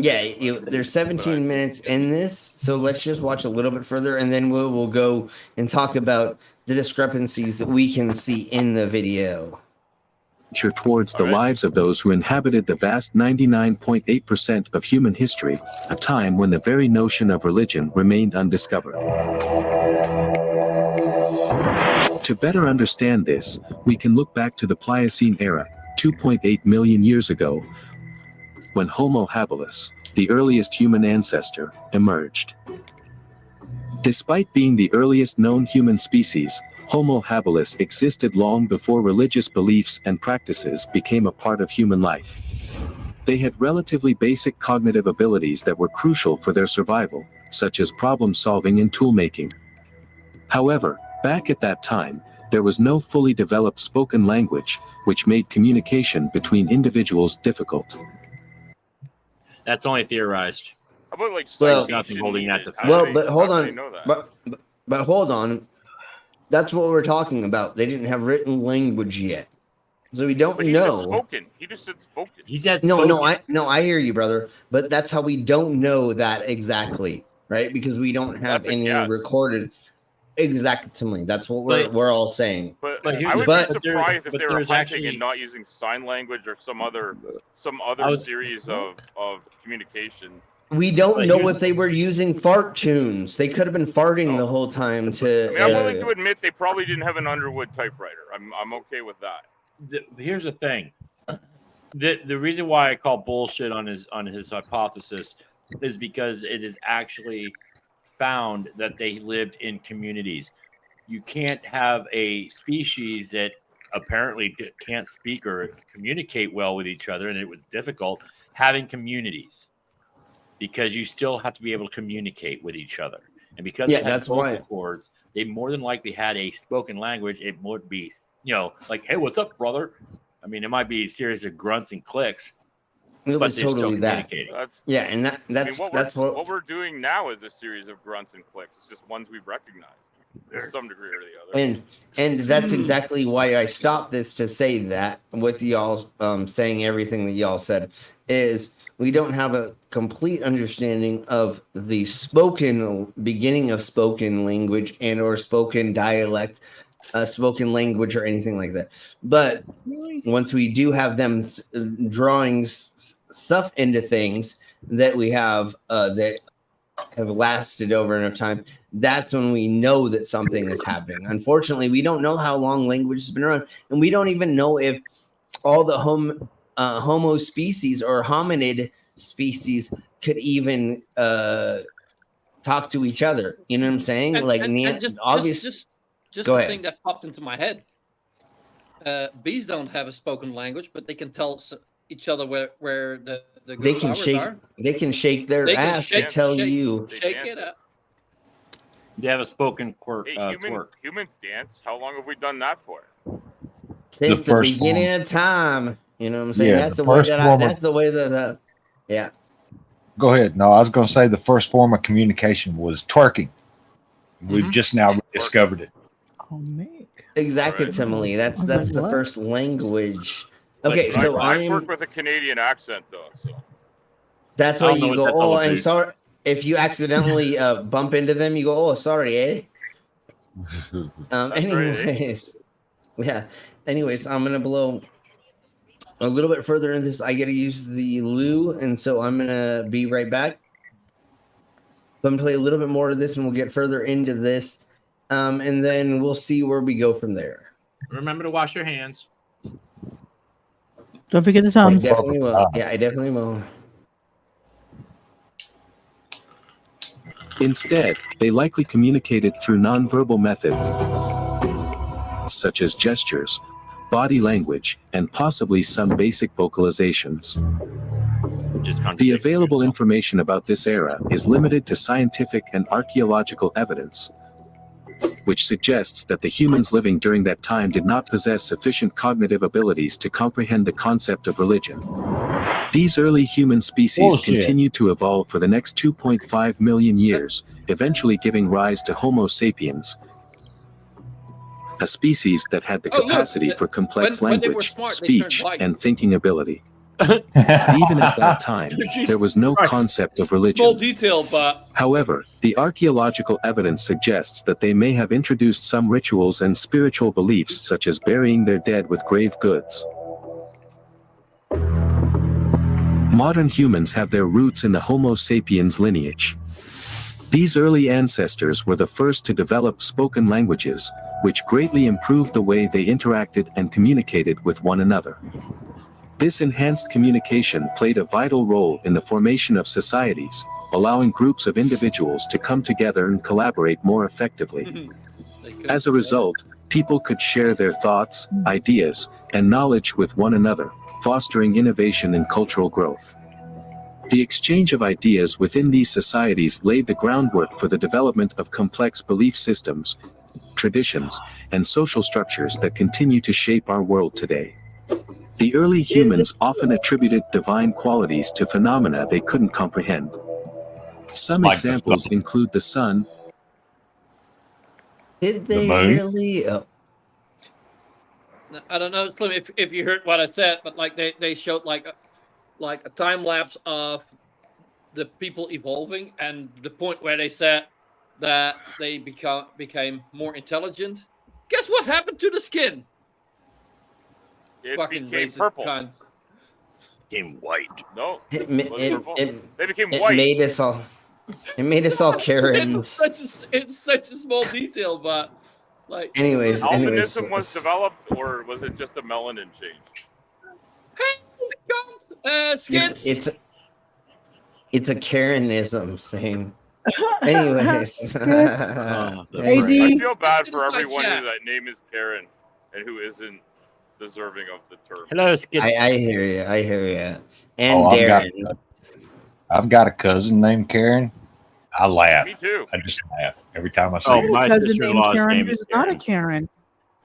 There's 17 minutes in this, so let's just watch a little bit further, and then we'll go and talk about the discrepancies that we can see in the video. Towards the lives of those who inhabited the vast 99.8% of human history, a time when the very notion of religion remained undiscovered. To better understand this, we can look back to the Pliocene era, 2.8 million years ago, when Homo habilis, the earliest human ancestor, emerged. Despite being the earliest known human species, Homo habilis existed long before religious beliefs and practices became a part of human life. They had relatively basic cognitive abilities that were crucial for their survival, such as problem solving and tool making. However, back at that time, there was no fully developed spoken language, which made communication between individuals difficult. That's only theorized. How about like nothing holding that to fact. But hold on. But hold on. That's what we're talking about. They didn't have written language yet, so we don't know. Spoken. He just said spoken. He said spoken. No, I hear you, brother. But that's how we don't know that exactly, right? Because we don't have any recorded. Exactly. That's what we're all saying. But I would be surprised if they were hunting and not using sign language or some other series of communication. We don't know if they were using fart tunes. They could have been farting the whole time. I mean, I'm willing to admit they probably didn't have an Underwood typewriter. I'm okay with that. Here's the thing. The reason why I call bullshit on his hypothesis is because it is actually found that they lived in communities. You can't have a species that apparently can't speak or communicate well with each other, and it was difficult having communities, because you still have to be able to communicate with each other. And because they had vocal cords, they more than likely had a spoken language. It would be, like, hey, what's up, brother? I mean, it might be a series of grunts and clicks. It was totally that. That's what we're doing now is a series of grunts and clicks. It's just ones we've recognized. to some degree or the other. And that's exactly why I stopped this to say that with y'all saying everything that y'all said is we don't have a complete understanding of the beginning of spoken language and or spoken dialect, spoken language or anything like that. But once we do have them drawing stuff into things that we have that have lasted over enough time, that's when we know that something is happening. Unfortunately, we don't know how long language has been around, and we don't even know if all the Homo species or hominid species could even talk to each other. You know what I'm saying? Just Go the ahead. thing that popped into my head. Bees don't have a spoken language, but they can tell each other where the good They can flowers shake. are. They can shake their They can ass shake- to tell shake- you. Shake it up. They have a spoken Hey, twerk. humans dance. How long have we done that for? Since the first beginning form. of time. You know what I'm saying? Yeah, That's the the way first that form of- that's the way that yeah. Go ahead. No, I was going to say the first form of communication was twerking. We've just now discovered it. Executively. That's the What? first language. Okay, But so I I'm. work with a Canadian accent though, so That's I why don't know you what go. that's all Oh, I'm about." sorry. If you accidentally bump into them, you go. Oh, sorry, eh? That's right, eh? Anyways, yeah. Anyways, I'm gonna blow a little bit further into this. I gotta use the loo, and so I'm gonna be right back. I'm gonna play a little bit more of this, and we'll get further into this, and then we'll see where we go from there. Remember to wash your hands. Don't forget the I thumbs. definitely will. Yeah, I definitely will. Instead, they likely communicated through nonverbal methods such as gestures, body language, and possibly some basic vocalizations. The available information about this era is limited to scientific and archaeological evidence, which suggests that the humans living during that time did not possess sufficient cognitive abilities to comprehend the concept of religion. These early human species Bullshit. continued to evolve for the next 2.5 million years, eventually giving rise to Homo sapiens, a species that had the Oh, look, capacity for complex when they were language, smart, they turned speech, white. and thinking ability. Even at that time, there was no concept of Small religion. detail, but However, the archaeological evidence suggests that they may have introduced some rituals and spiritual beliefs such as burying their dead with grave goods. Modern humans have their roots in the Homo sapiens lineage. These early ancestors were the first to develop spoken languages, which greatly improved the way they interacted and communicated with one another. This enhanced communication played a vital role in the formation of societies, allowing groups of individuals to come together and collaborate more effectively. As a result, people could share their thoughts, ideas, and knowledge with one another, fostering innovation and cultural growth. The exchange of ideas within these societies laid the groundwork for the development of complex belief systems, traditions, and social structures that continue to shape our world today. The early humans often attributed divine qualities to phenomena they couldn't comprehend. Some Like the examples sun. include the sun. Did they moon? really? Oh. I don't know, Slim, if you heard what I said, but like they showed like a time lapse of the people evolving, and the point where they said that they became more intelligent. Guess what happened to the skin? It Fucking became racist purple. cunts. Became white. No, It purple. They became it white. made us all. It made us all Karens. It's such a small detail, but like. Anyways, Albinism was developed, or was it just a melanin change? Skits. It's a Karenism thing. Anyways, I feel bad for everyone that name is Karen and who isn't deserving of the term. Hello, Skits. I hear you. I hear you. And I've got a cousin named Karen. I laugh. Me too. I just laugh every time I see I had her. a cousin named Karen who's not a Karen.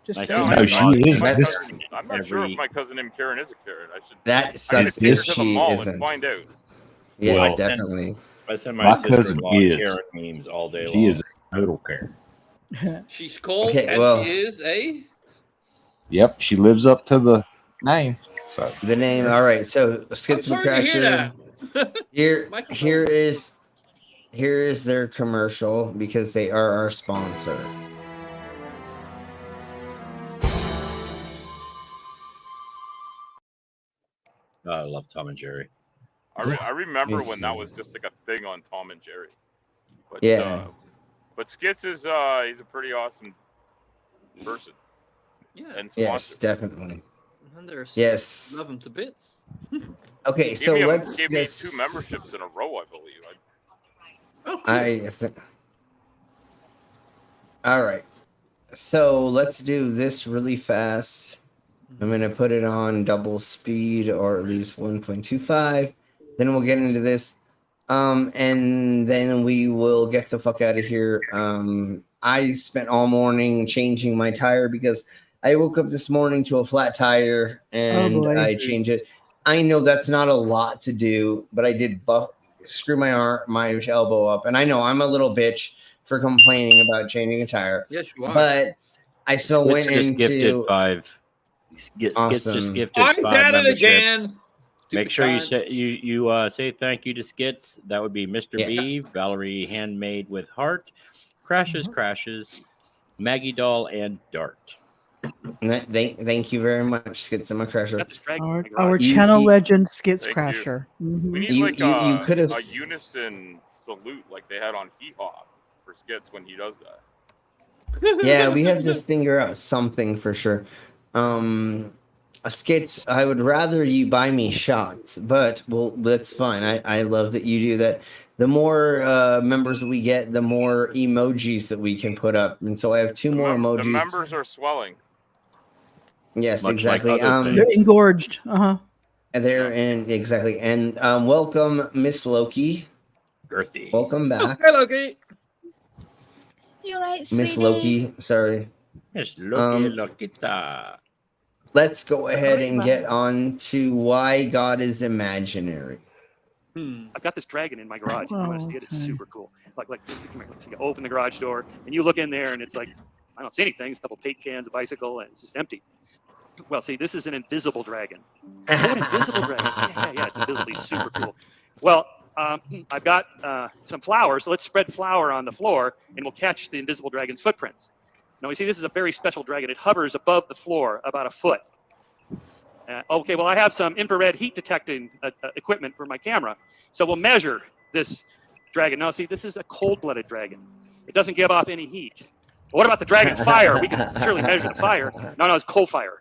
Just so No, she is. I'm not sure if my cousin named Karen is a Karen. I should. That I gotta sucks take her if to the she mall isn't. and find out. Yes, Well, definitely. I send my my cousin sister-in-law is. Karen memes all day long. She is a total Karen. She's cold Okay, and well- she is a. Yep, she lives up to the name. So The name. All right. So Skits sorry to hear McCrasher. Here, My here is their commercial because they are our sponsor. Oh, I love Tom and Jerry. I remember me when that too. was just like a thing on Tom and Jerry. But, Yeah. But Skits is he's a pretty awesome person. Yeah. And Yes, sponsor. definitely. And there's Yes. love him to bits. Okay, Gave so me let's gave me just. 2 memberships in a row, I believe. Oh, cool. All right. So let's do this really fast. I'm going to put it on double speed or at least 1.25. Then we'll get into this. And then we will get the fuck out of here. I spent all morning changing my tire because I woke up this morning to a flat tire and boy. I changed it. I know that's not a lot to do, but I did screw my elbow up. And I know I'm a little bitch for complaining about changing a tire. Yes, you are. But I still went just gifted into 5. Skits just Awesome. gifted I'm 5 at it memberships. again. Make sure you say thank you to Skits. That would be Mr. Yeah. B, Valerie Handmade with Heart, Crashes, Maggie Doll, and Dart. Thank you very much, Skits McCrasher. Our channel legend Skits Crasher. Mhm. We need You- like you- you a could've unison salute like they had on Hee Haw for Skits when he does that. Yeah, we have to figure out something for sure. Skits, I would rather you buy me shots, but well, that's fine. I love that you do that. The more members we get, the more emojis that we can put up, and so I have 2 more The emojis. members are swelling. Yes, Much like exactly. other They're things. engorged. Uh-huh. There and exactly, and welcome, Miss Loki. Girthy. Welcome back, Hey, Loki. You're right, Miss sweetie. Loki. Sorry. Yes, Loki, Lokita. Let's go ahead and get on to why God is imaginary. I've got this dragon in my garage. You want to see it? It's okay. super cool. Like, come here. So you open the garage door and you look in there, and it's like, I don't see anything. It's a couple paint cans, a bicycle, and it's just empty. Well, see, this is an invisible dragon. Oh, an invisible dragon. Yeah, it's invisible. He's super cool. Well, I've got some flour, so let's spread flour on the floor, and we'll catch the invisible dragon's footprints. Now, you see, this is a very special dragon. It hovers above the floor about a foot. Okay, well, I have some infrared heat detecting equipment for my camera, so we'll measure this dragon. Now, see, this is a cold-blooded dragon. It doesn't give off any heat. But what about the dragon fire? We can surely measure the fire. No, it's coal fire.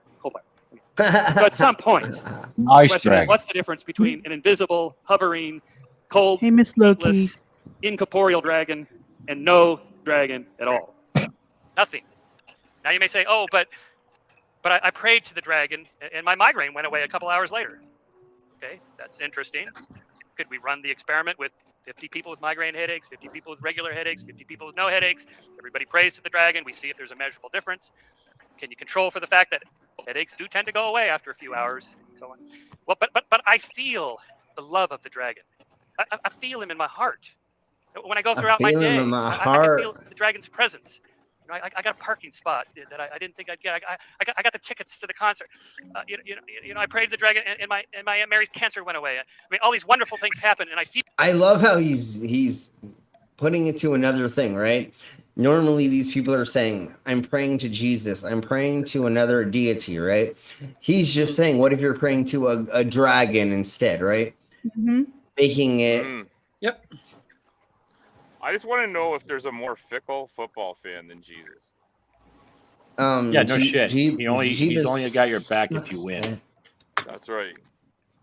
So at some point, the question is, what's the difference between an invisible, hovering, cold, Hey, Miss Loki. heatless, incorporeal dragon and no dragon at all? Nothing. Now you may say, oh, but I prayed to the dragon and my migraine went away a couple hours later. Okay, that's interesting. Could we run the experiment with 50 people with migraine headaches, 50 people with regular headaches, 50 people with no headaches? Everybody prays to the dragon. We see if there's a measurable difference. Can you control for the fact that headaches do tend to go away after a few hours and so on? Well, but I feel the love of the dragon. I feel him in my heart. When I go throughout my feel him day, in my I heart. can feel the dragon's presence. You know, I got a parking spot that I didn't think I'd get. I got the tickets to the concert. You know, I prayed to the dragon, and my Aunt Mary's cancer went away. I mean, all these wonderful things happen, and I feel. I love how he's putting it to another thing, right? Normally, these people are saying, I'm praying to Jesus. I'm praying to another deity, right? He's just saying, what if you're praying to a dragon instead, right? Mm-hmm. Making it. Yep. I just want to know if there's a more fickle football fan than Jesus. Yeah, no shit. He's only got your back if you win. That's right.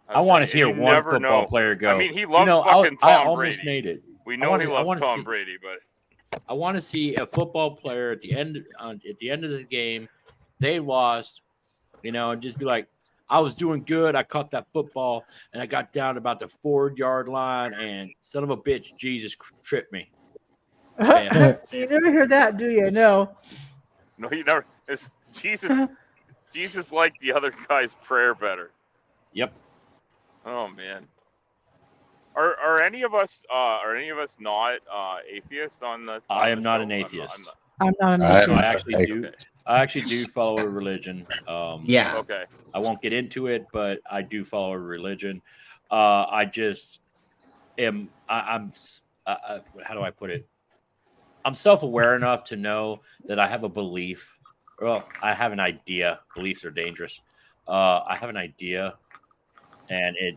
I want to hear You one never football know. player go. I mean, he loves I fucking Tom almost Brady. made it. We know he loves Tom Brady, but I want to see a football player at the end of the game. They lost, and just be like, I was doing good. I caught that football, and I got down about the 4-yard line, and son of a bitch, Jesus tripped me. Yeah. You never hear that, do you? No. no, you never. It's Jesus liked the other guy's prayer better. Yep. Oh man. Are any of us not atheists on this? I am not show? an atheist. I'm not an No, atheist. I actually do follow a religion. Yeah. Okay. I won't get into it, but I do follow a religion. I just am. I'm. How do I put it? I'm self-aware enough to know that I have a belief. Well, I have an idea. Beliefs are dangerous. I have an idea, and it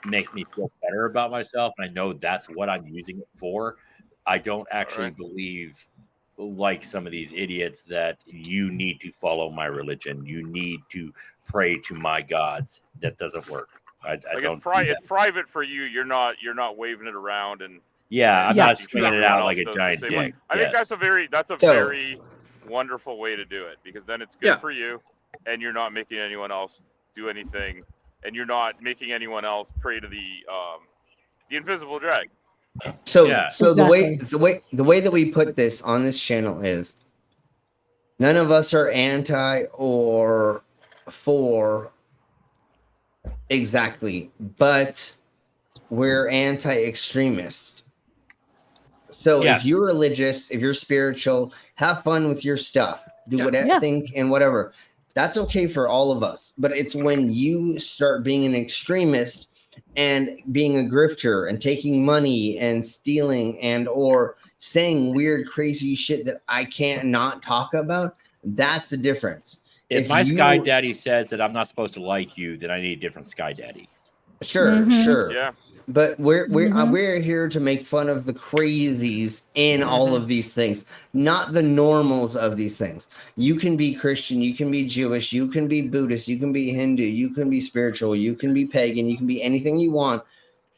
makes me feel better about myself, and I know that's what I'm using it for. I don't actually believe, like some of these idiots, that you need to follow my religion. You need to pray to my gods. That doesn't work. I don't. It's private for you. You're not waving it around and. Yeah, I'm not swinging it out like a does the giant same dick. way. I think that's a very wonderful way to do it, because then it's good for you, and you're not making anyone else do anything, and you're not making anyone else pray to the invisible dragon. So Exactly. the way that we put this on this channel is none of us are anti or for exactly, but we're anti-extremist. So if you're religious, if you're spiritual, have fun with your stuff. Do whatever, think and whatever. That's okay for all of us. But it's when you start being an extremist and being a grifter and taking money and stealing and or saying weird, crazy shit that I can't not talk about, that's the difference. If my Sky Daddy says that I'm not supposed to like you, then I need a different Sky Daddy. Sure. Yeah. But we're here to make fun of the crazies in all of these things, not the normals of these things. You can be Christian, you can be Jewish, you can be Buddhist, you can be Hindu, you can be spiritual, you can be pagan, you can be anything you want.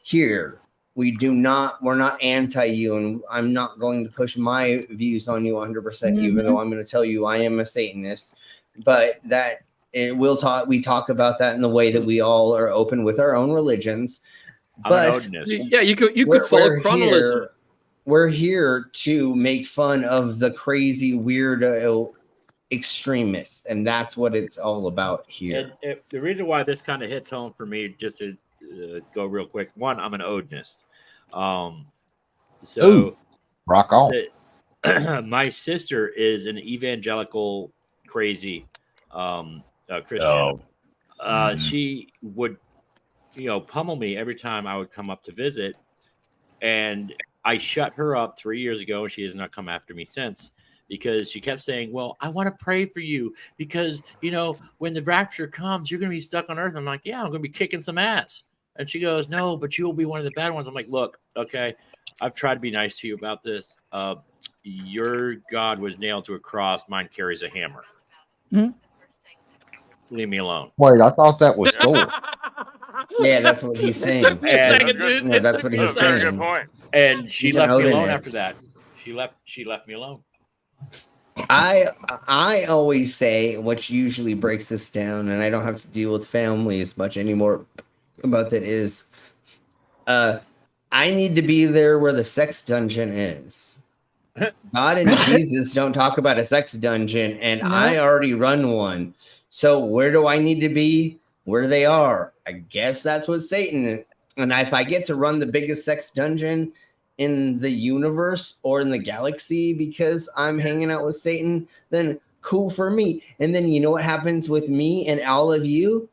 Here, we're not anti you, and I'm not going to push my views on you 100%, even though I'm going to tell you I am a Satanist. But that we talk about that in the way that we all are open with our own religions. But you could follow chronology. We're here to make fun of the crazy weirdo extremists, and that's what it's all about here. And the reason why this kind of hits home for me, just to go real quick, one, I'm an Odinist. Rock on. My sister is an evangelical crazy Christian. She would pummel me every time I would come up to visit, and I shut her up 3 years ago, and she has not come after me since, because she kept saying, well, I want to pray for you because when the rapture comes, you're going to be stuck on earth. I'm like, yeah, I'm going to be kicking some ass. And she goes, no, but you'll be one of the bad ones. I'm like, look, okay, I've tried to be nice to you about this. Your God was nailed to a cross, mine carries a hammer. Leave me alone. Wait, I thought that was Thor. Yeah, that's what he's saying. That's what he's saying. Good point. And she left me alone after that. She left me alone. I always say, which usually breaks this down, and I don't have to deal with family as much anymore about that, is I need to be there where the sex dungeon is. God and Jesus don't talk about a sex dungeon, and I already run one. So where do I need to be? Where they are. I guess that's what Satan is. And if I get to run the biggest sex dungeon in the universe or in the galaxy because I'm hanging out with Satan, then cool for me. And then you know what happens with me and all of you?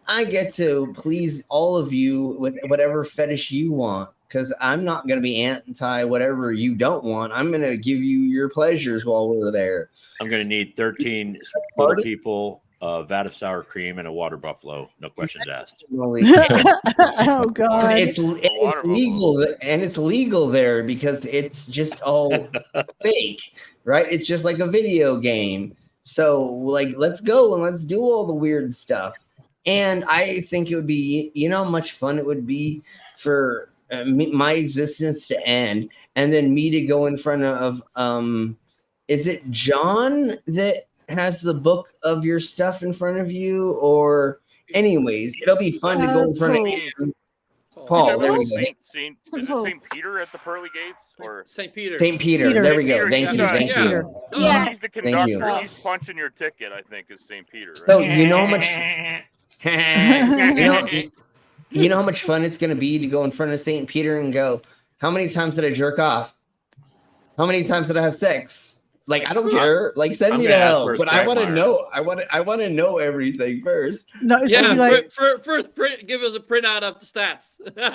I get to please all of you with whatever fetish you want, because I'm not going to be anti whatever you don't want. I'm going to give you your pleasures while we're there. I'm going to need 13 little people, a vat of sour cream, and a water buffalo. No questions asked. Oh God! It's legal, and it's legal there because it's just all fake, right? It's just like a video game. So, like, let's go and let's do all the weird stuff. And I think it would be, how much fun it would be for my existence to end, and then me to go in front of, is it John that has the book of your stuff in front of you? Or anyways, it'll be fun to go in front of him. Paul, there we go. Is it St. Peter at the pearly gates? Or St. Peter. St. Peter. There we go. Thank you. Thank you. Yes. He's the conductor. He's punching your ticket, I think, is St. Peter. Right? So you know how much you know how much fun it's going to be to go in front of St. Peter and go, how many times did I jerk off? How many times did I have sex? Like, I don't care. Like, send I'm me to gonna ask hell. for a But I strike want to monitor. know. I want to know everything first. No, it's gonna be like first print, give us a printout of the stats.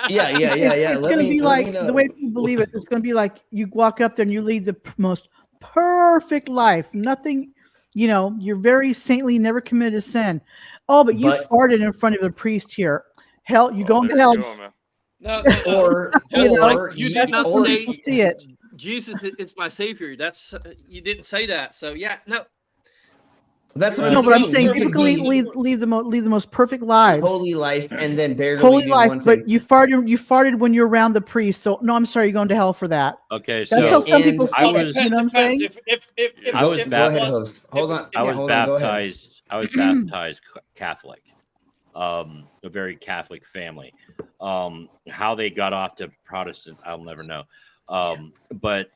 Yeah. It's gonna be like the way people believe it. It's gonna be like you walk up there and you lead the most perfect life. Nothing, you're very saintly, never committed a sin. Oh, but you farted in front of the priest here. Hell, you going to hell. No. Or you did not or say people see it. Jesus is my savior. That's you didn't say that. So yeah, no. That's what No, but I'm saying You could typically be lead the most perfect lives. holy life and then barely Holy do life, one but thing. you farted when you're around the priest. So no, I'm sorry, you're going to hell for that. Okay, so that's how some people see I it. was, You know what I'm saying? I was baptized. Hold on. I was Hold on, go ahead. baptized. I was baptized Catholic. A very Catholic family. How they got off to Protestant, I'll never know. But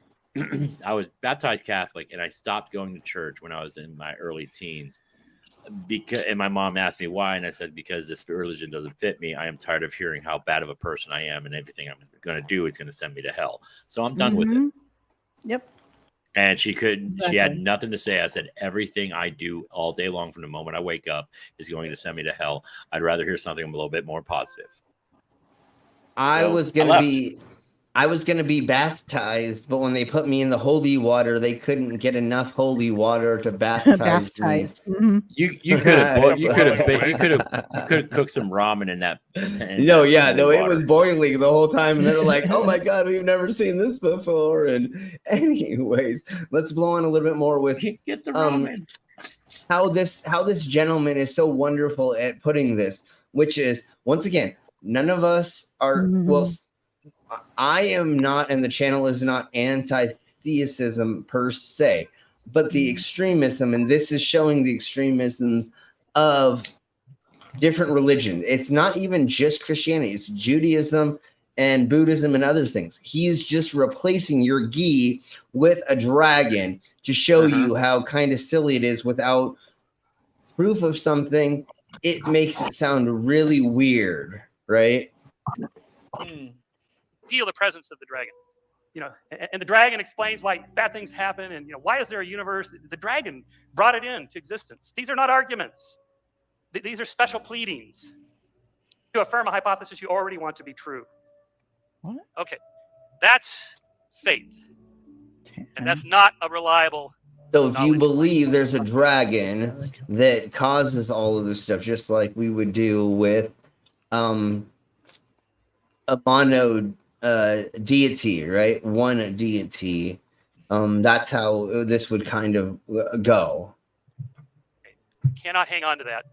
I was baptized Catholic, and I stopped going to church when I was in my early teens. And my mom asked me why, and I said, because this religion doesn't fit me. I am tired of hearing how bad of a person I am, and everything I'm going to do is going to send me to hell. So I'm done with it. Yep. And she couldn't. Exactly. She had nothing to say. I said, everything I do all day long from the moment I wake up is going to send me to hell. I'd rather hear something a little bit more positive. I was gonna be baptized, but when they put me in the holy water, they couldn't get enough holy water to baptize me. Mm-hmm. You could have cooked some ramen in that. It was boiling the whole time, and they're like, "Oh my god, we've never seen this before." And anyways, let's blow on a little bit more with get the ramen. How this gentleman is so wonderful at putting this, which is once again, none of us are well. I am not, and the channel is not anti-theism per se, but the extremism, and this is showing the extremisms of different religions. It's not even just Christianity; it's Judaism and Buddhism and other things. He's just replacing your ghee with a dragon to show you how kind of silly it is without proof of something. It makes it sound really weird, right? Feel the presence of the dragon, and the dragon explains why bad things happen, and why is there a universe? The dragon brought it into existence. These are not arguments. These are special pleadings to affirm a hypothesis you already want to be true. What? Okay, that's faith, and that's not a reliable. So if you believe there's a dragon that causes all of this stuff, just like we would do with a mono deity, right? One deity. That's how this would kind of go. Cannot hang on to that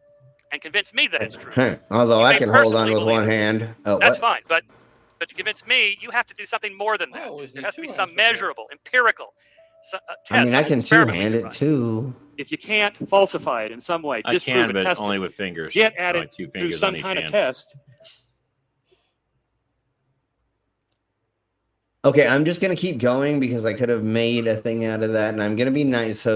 and convince me that it's true. Although You I may can hold on personally with believe one it. hand. Oh, That's what? fine, but to convince me, you have to do something more than that. There has to be some measurable, empirical test. I mean, I can experiment two-hand you it run. too. If you can't falsify it in some way, I disprove can, it, but test only it, with fingers. get at Only it two through fingers some on each kind of hand. test. Okay, I'm just gonna keep going because I could have made a thing out of that, and I'm gonna be nice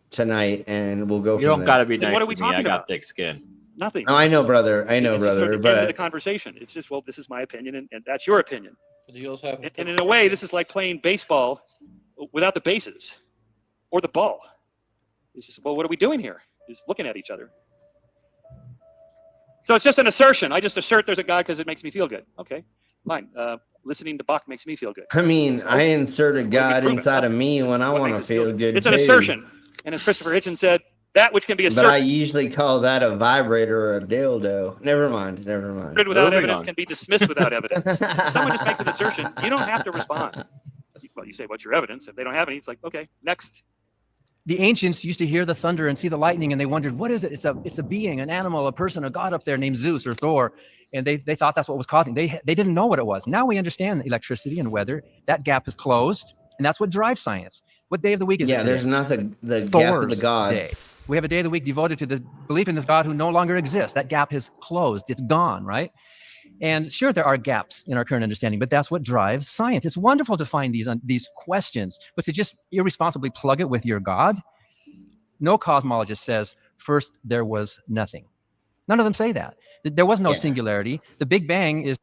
tonight, and we'll go. You don't got to be Then nice what are to we me. I talking got about? thick skin. Nothing. Oh, I know, brother. I know, It's just sort brother. of the end of the But conversation. It's just, well, this is my opinion, and that's your opinion. Have And in a way, this is like playing baseball without the bases or the ball. It's just, well, what are we doing here? Just looking at each other. So it's just an assertion. I just assert there's a God because it makes me feel good. Okay, fine. Listening to Bach makes me feel good. I mean, I insert a God prove it? inside of me when I What want makes to us feel feel good. It's an too. assertion. And as Christopher Hitchens said, that which can be But I asserted usually call that a vibrator or a dildo. Never mind. Never mind. without Moving evidence on. can be dismissed without evidence. If someone just makes an assertion, you don't have to respond. Well, you say, what's your evidence? If they don't have any, it's like, okay, next. The ancients used to hear the thunder and see the lightning, and they wondered, what is it? It's a being, an animal, a person, a god up there named Zeus or Thor. And they thought that's what was causing. They didn't know what it was. Now we understand electricity and weather. That gap is closed, and that's what drives science. What day of the week is it today? There's nothing. The gap of Thor's the gods. Day. We have a day of the week devoted to the belief in this God who no longer exists. That gap is closed. It's gone, right? And sure, there are gaps in our current understanding, but that's what drives science. It's wonderful to find these questions, but to just irresponsibly plug it with your God. No cosmologist says, first there was nothing. None of them say that. There was no singularity. The Big Bang is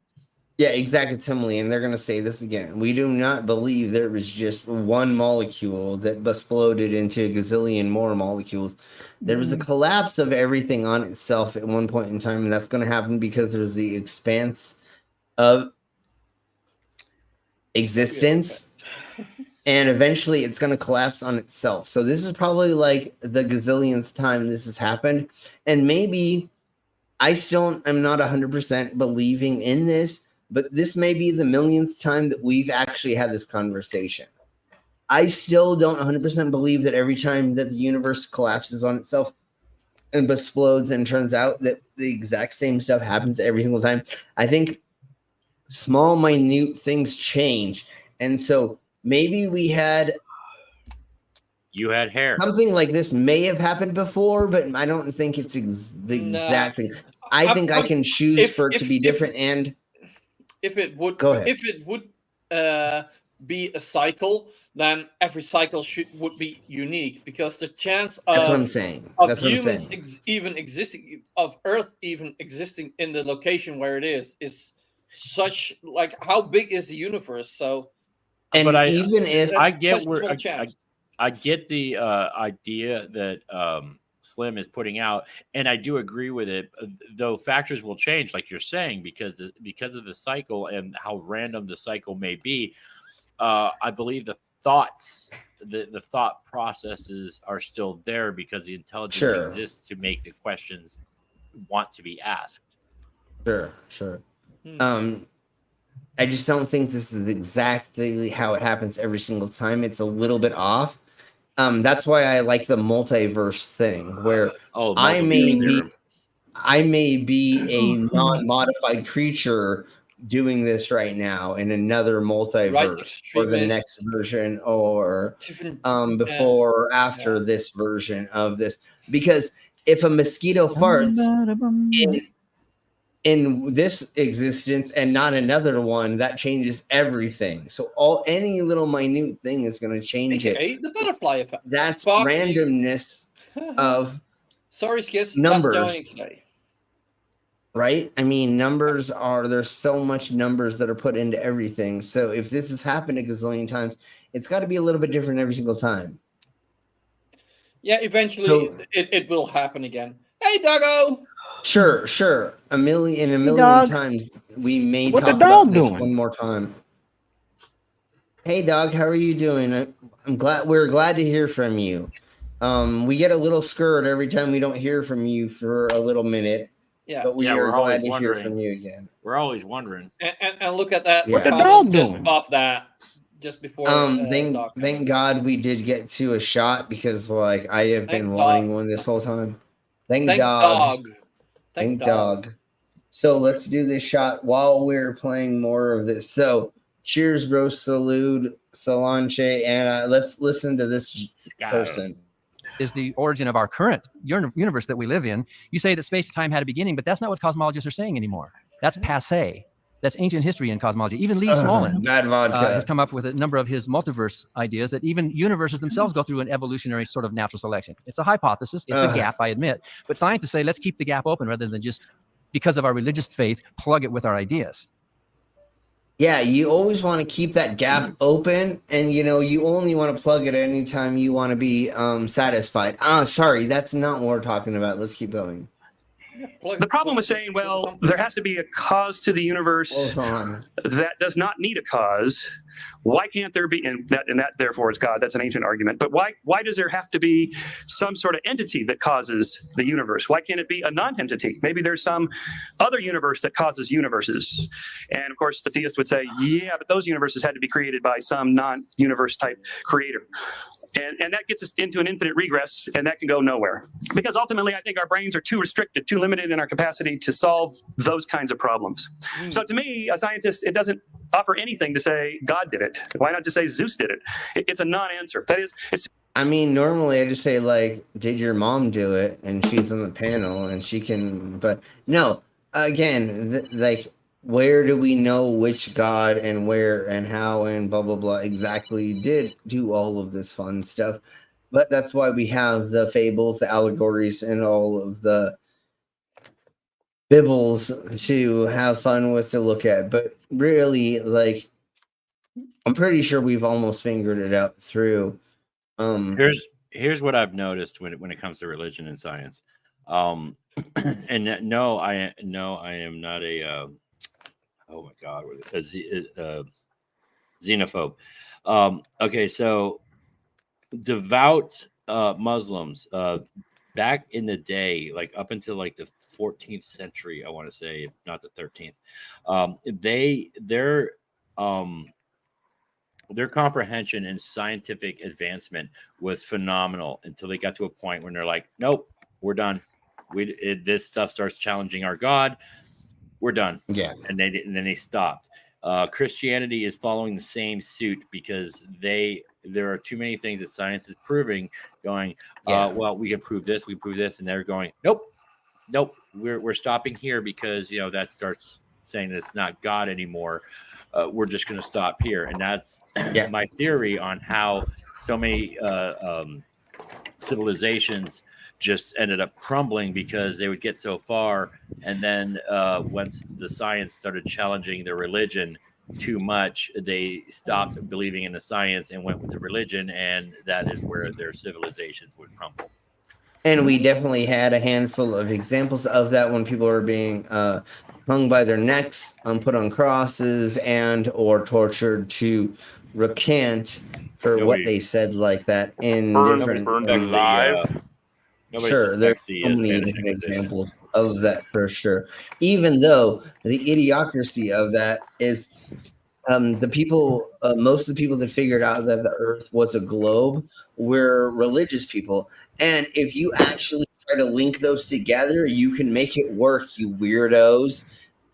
Yeah, exactly, and they're going to say this again. We do not believe there was just one molecule that exploded into a gazillion more molecules. There was a collapse of everything on itself at one point in time, and that's going to happen because there's the expanse of existence, and eventually it's going to collapse on itself. So this is probably like the gazillionth time this has happened, and maybe I'm not 100% believing in this, but this may be the millionth time that we've actually had this conversation. I still don't 100% believe that every time that the universe collapses on itself and explodes and turns out that the exact same stuff happens every single time. I think small, minute things change. And so maybe you had hair. Something like this may have happened before, but I don't think it's the exact thing. I think I can choose for it to be different. And if it would, go ahead. If it would be a cycle, then every cycle would be unique, because the chance of that's what I'm saying. Of that's what humans I'm saying. Even existing, of Earth even existing in the location where it is such, like, how big is the universe? So, and but even if I get where I get the idea that Slim is putting out, and I do agree with it, though factors will change, like you're saying, because of the cycle and how random the cycle may be. I believe the thoughts, the thought processes are still there, because the intelligence exists to make the questions want to be asked. Sure. I just don't think this is exactly how it happens every single time. It's a little bit off. That's why I like the multiverse thing, where I may be a non-modified creature doing this right now in another multiverse, or the next version, or before or after this version of this. Because if a mosquito farts in this existence and not another one, that changes everything. So any little minute thing is going to change it. The butterfly effect. That's randomness of sorry, Skits, numbers. not joining today. Right? I mean, there's so much numbers that are put into everything. So if this has happened a gazillion times, it's got to be a little bit different every single time. Yeah, eventually it will happen again. Hey, Doggo! Sure. A million times we may what talk the dog about this doing? one more time. Hey, dog, how are you doing? We're glad to hear from you. We get a little scared every time we don't hear from you for a little minute. Yeah, but we're glad to hear from you again. We're always wondering. And look at that. What the dog doing? Just off that. Just before. Thank God we did get to a shot, because I have been wanting one this whole time. Thank dog. So let's do this shot while we're playing more of this. So cheers, bro. Salud, Solanche, and let's listen to this person. Is the origin of our current universe that we live in. You say that space and time had a beginning, but that's not what cosmologists are saying anymore. That's passé. That's ancient history in cosmology. Even Lee Smolin has come up with a number of his multiverse ideas, that even universes themselves go through an evolutionary sort of natural selection. It's a hypothesis. It's a gap, I admit. But scientists say, let's keep the gap open rather than just, because of our religious faith, plug it with our ideas. Yeah, you always want to keep that gap open, and you only want to plug it anytime you want to be satisfied. Sorry, that's not what we're talking about. Let's keep going. The problem with saying, well, there has to be a cause to the universe that does not need a cause. Why can't there be, and that therefore is God? That's an ancient argument. But why does there have to be some sort of entity that causes the universe? Why can't it be a non-entity? Maybe there's some other universe that causes universes. And of course, the theist would say, yeah, but those universes had to be created by some non-universe type creator. And that gets us into an infinite regress, and that can go nowhere. Because ultimately, I think our brains are too restricted, too limited in our capacity to solve those kinds of problems. So to me, a scientist, it doesn't offer anything to say God did it. Why not just say Zeus did it? It's a non-answer. That is, I mean, normally I just say, did your mom do it? And she's on the panel, and she can, but no, again, where do we know which God and where and how and blah, blah, blah exactly did do all of this fun stuff? But that's why we have the fables, the allegories, and all of the bibbles to have fun with to look at, but really, like, I'm pretty sure we've almost figured it out through. Here's what I've noticed when it comes to religion and science. And no, I am not a oh my god, xenophobe. Okay, so devout Muslims back in the day, like up until like the 14th century, I want to say, if not the 13th, their comprehension and scientific advancement was phenomenal until they got to a point when they're like, nope, we're done. This stuff starts challenging our God. We're done. Yeah. And then they stopped. Christianity is following the same suit because there are too many things that science is proving, going, well, we can prove this, and they're going, nope, we're stopping here because that starts saying that it's not God anymore. We're just going to stop here, and that's my theory on how so many civilizations just ended up crumbling because they would get so far, and then once the science started challenging their religion too much, they stopped believing in the science and went with the religion, and that is where their civilizations would crumble. And we definitely had a handful of examples of that when people were being hung by their necks, put on crosses, and or tortured to recant for what they said like that in different alive. Sure, there's so many different examples of that for sure. Even though the idiocracy of that is the people, most of the people that figured out that the Earth was a globe were religious people. And if you actually try to link those together, you can make it work, you weirdos.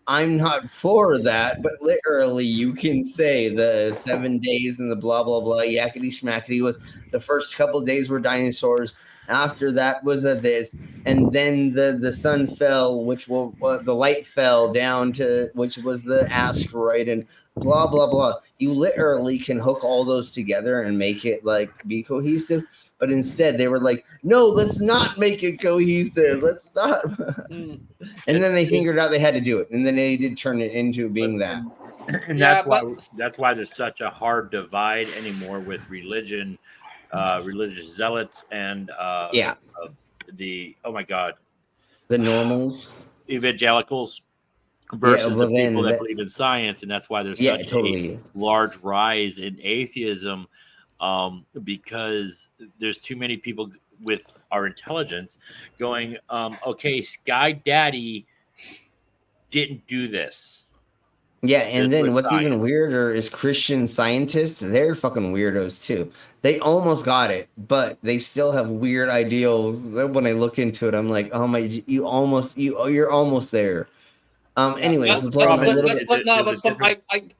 I'm not for that, but literally you can say the 7 days and the blah, blah, blah, yakety schmackety was the first couple of days were dinosaurs. After that was this, and then the sun fell, which will the light fell down to which was the asteroid, and blah blah blah. You literally can hook all those together and make it like be cohesive. But instead, they were like, "No, let's not make it cohesive. Let's not." And then they figured out they had to do it, and then they did turn it into being that. And that's why there's such a hard divide anymore with religion. Religious zealots and the the normals, evangelicals versus the people that believe in science, and that's why there's such a large rise in atheism, because there's too many people with our intelligence going, okay, Sky Daddy didn't do this. Yeah, and then what's even weirder is Christian scientists. They're fucking weirdos too. They almost got it, but they still have weird ideals. When I look into it, I'm like, oh my, you're almost there. Anyways,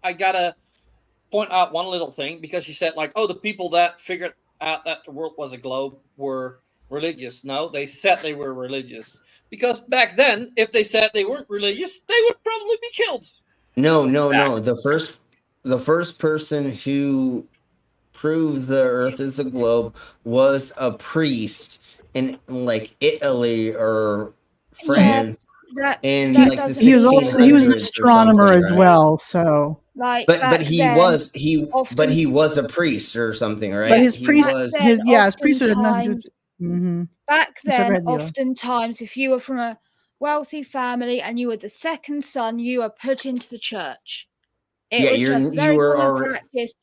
I gotta point out one little thing, because you said like, oh, the people that figured out that the world was a globe were religious. No, they said they were religious, because back then, if they said they weren't religious, they would probably be killed. No. The first person who proved the Earth is a globe was a priest in like Italy or France. He was an astronomer as well. So, but he was a priest or something, right? But his priesthood had nothing to do. Back then, oftentimes, if you were from a wealthy family and you were the second son, you were put into the church. It was just very common practice.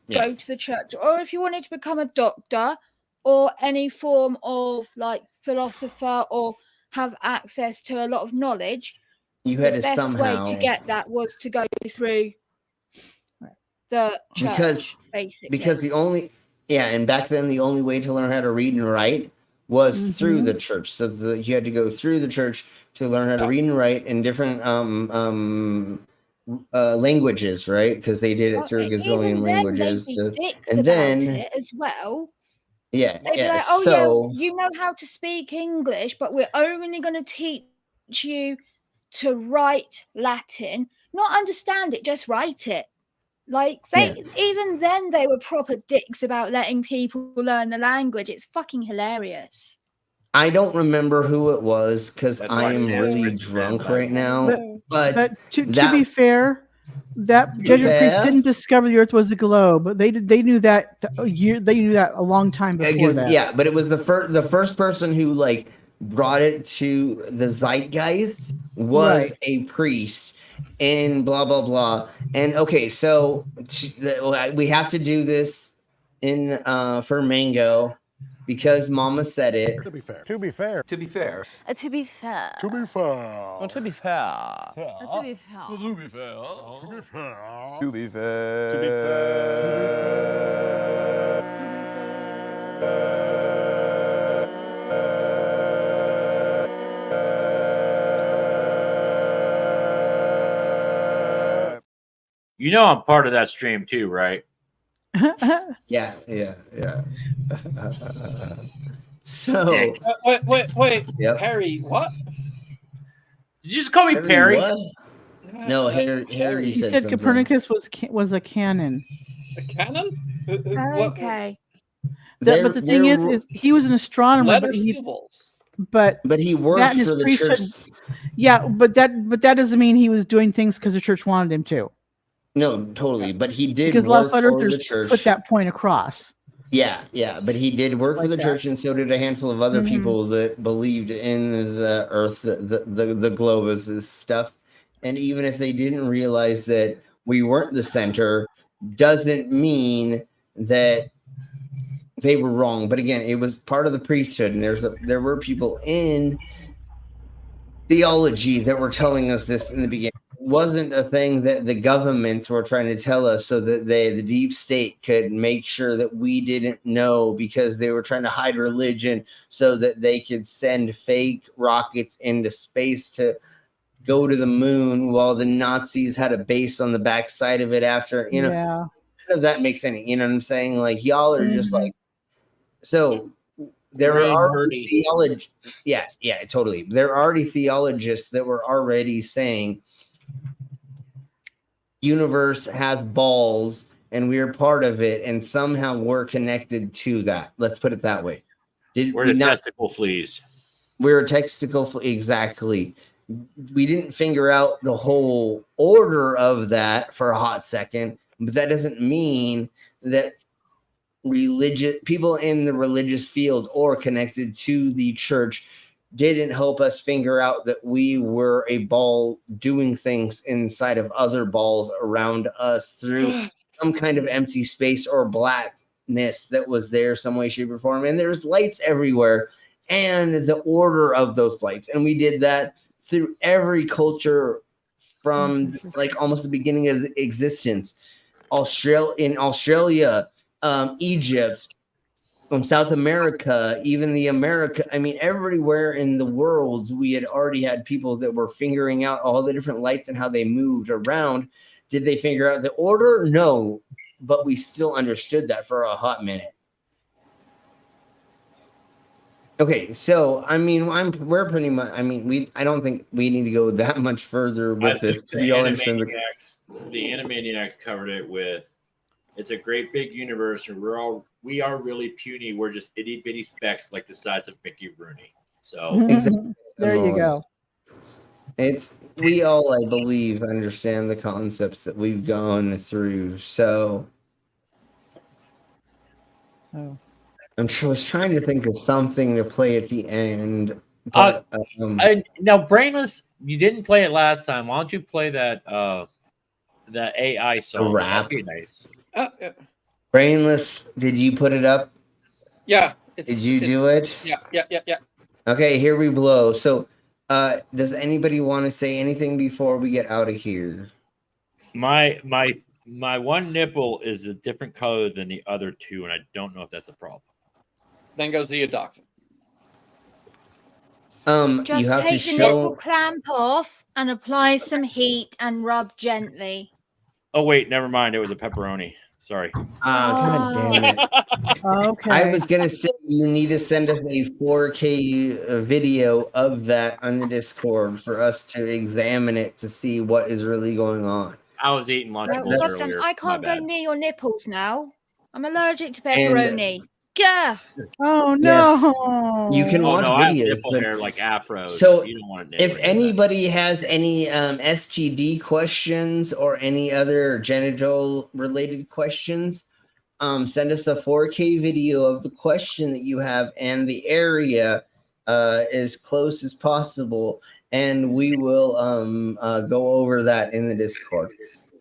Go to the church, or if you wanted to become a doctor or any form of like philosopher or have access to a lot of knowledge, you had the best way to get that was to go through the church, basically. Because and back then the only way to learn how to read and write was through the church. So you had to go through the church to learn how to read and write in different languages, right? Because they did it through a gazillion languages. And then it as well. Yeah. They'd be like, oh, yeah, you know how to speak English, but we're only going to teach you to write Latin. Not understand it, just write it. Like even then they were proper dicks about letting people learn the language. It's fucking hilarious. I don't remember who it was because That's I why am really Sanskrit's drunk banned by right now. But to that be fair, that Jesuit priest fair? didn't discover the Earth was a globe. They knew that they knew that a long time before that. Yeah, but it was the first person who like brought it to the zeitgeist was Right. a priest, and blah blah blah. And okay, so we have to do this in for Mango because Mama said it. To be fair. To be fair. To be fair. To be fair. To be fair. To be fair. To be fair. To be fair. To be fair. To be fair. To be fair. You know I'm part of that stream too, right? Yeah. So Wait. Yep. Harry, what? Did you just call me Harry Perry? what? No, Harry He said said something. Copernicus was a canon. A canon? Okay. But the thing is he was an astronomer, Letter but he symbols. But he worked that and his for the priesthood- church. Yeah, but that doesn't mean he was doing things because the church wanted him to. No, totally. But he did Because a lot work of for the authors church. put that point across. Yeah. But he did work for Like the that. church, and so did a handful of other Mhm. people that believed in the Earth, the globe as this stuff. And even if they didn't realize that we weren't the center, doesn't mean that they were wrong. But again, it was part of the priesthood, and there were people in theology that were telling us this in the beginning. It wasn't a thing that the governments were trying to tell us so that the deep state could make sure that we didn't know, because they were trying to hide religion so that they could send fake rockets into space to go to the moon while the Nazis had a base on the backside of it after, Yeah. none of that makes any, you know what I'm saying? Like, y'all are just like, so there Really are nerdy. theologists. Yeah, totally. There are already theologists that were already saying universe has balls and we're part of it, and somehow we're connected to that. Let's put it that way. We're the testicle fleas. We're a testicle exactly. We didn't figure out the whole order of that for a hot second, but that doesn't mean that religious people in the religious field or connected to the church didn't help us figure out that we were a ball doing things inside of other balls around us through some kind of empty space or blackness that was there some way, shape, or form. And there's lights everywhere, and the order of those lights. And we did that through every culture from like almost the beginning of existence. In Australia, Egypt, South America, even everywhere in the world, we had already had people that were figuring out all the different lights and how they moved around. Did they figure out the order? No, but we still understood that for a hot minute. Okay, so we're pretty much. I don't think we need to go that much further with this. The Animaniacs covered it with, it's a great big universe, and we are really puny. We're just itty bitty specks like the size of Mickey Rooney. So Exactly. There you go. We all, I believe, understand the concepts that we've gone through. So Oh. I was trying to think of something to play at the end. But, now, Brainless, you didn't play it last time. Why don't you play that AI song? rap? That'd be nice. Yeah. Brainless, did you put it up? Yeah. Did you do it? Yeah. Okay, here we blow. So, does anybody want to say anything before we get out of here? My one nipple is a different color than the other two, and I don't know if that's a problem. Then go see a doctor. Just you have take to the show. nipple clamp off and apply some heat and rub gently. Oh wait, never mind. It was a pepperoni. Sorry. God damn it. Okay. I was gonna say you need to send us a 4K video of that on the Discord for us to examine it to see what is really going on. I was eating Lunchables Listen, earlier. I can't My go bad. near your nipples now. I'm allergic to pepperoni. Yeah. Oh Yes. no! You can Oh watch no, I have videos. nipple but- hair like afros. So you don't want to if anybody has any STD questions or any other genital related questions, send us a 4K video of the question that you have and the area as close as possible, and we will go over that in the Discord.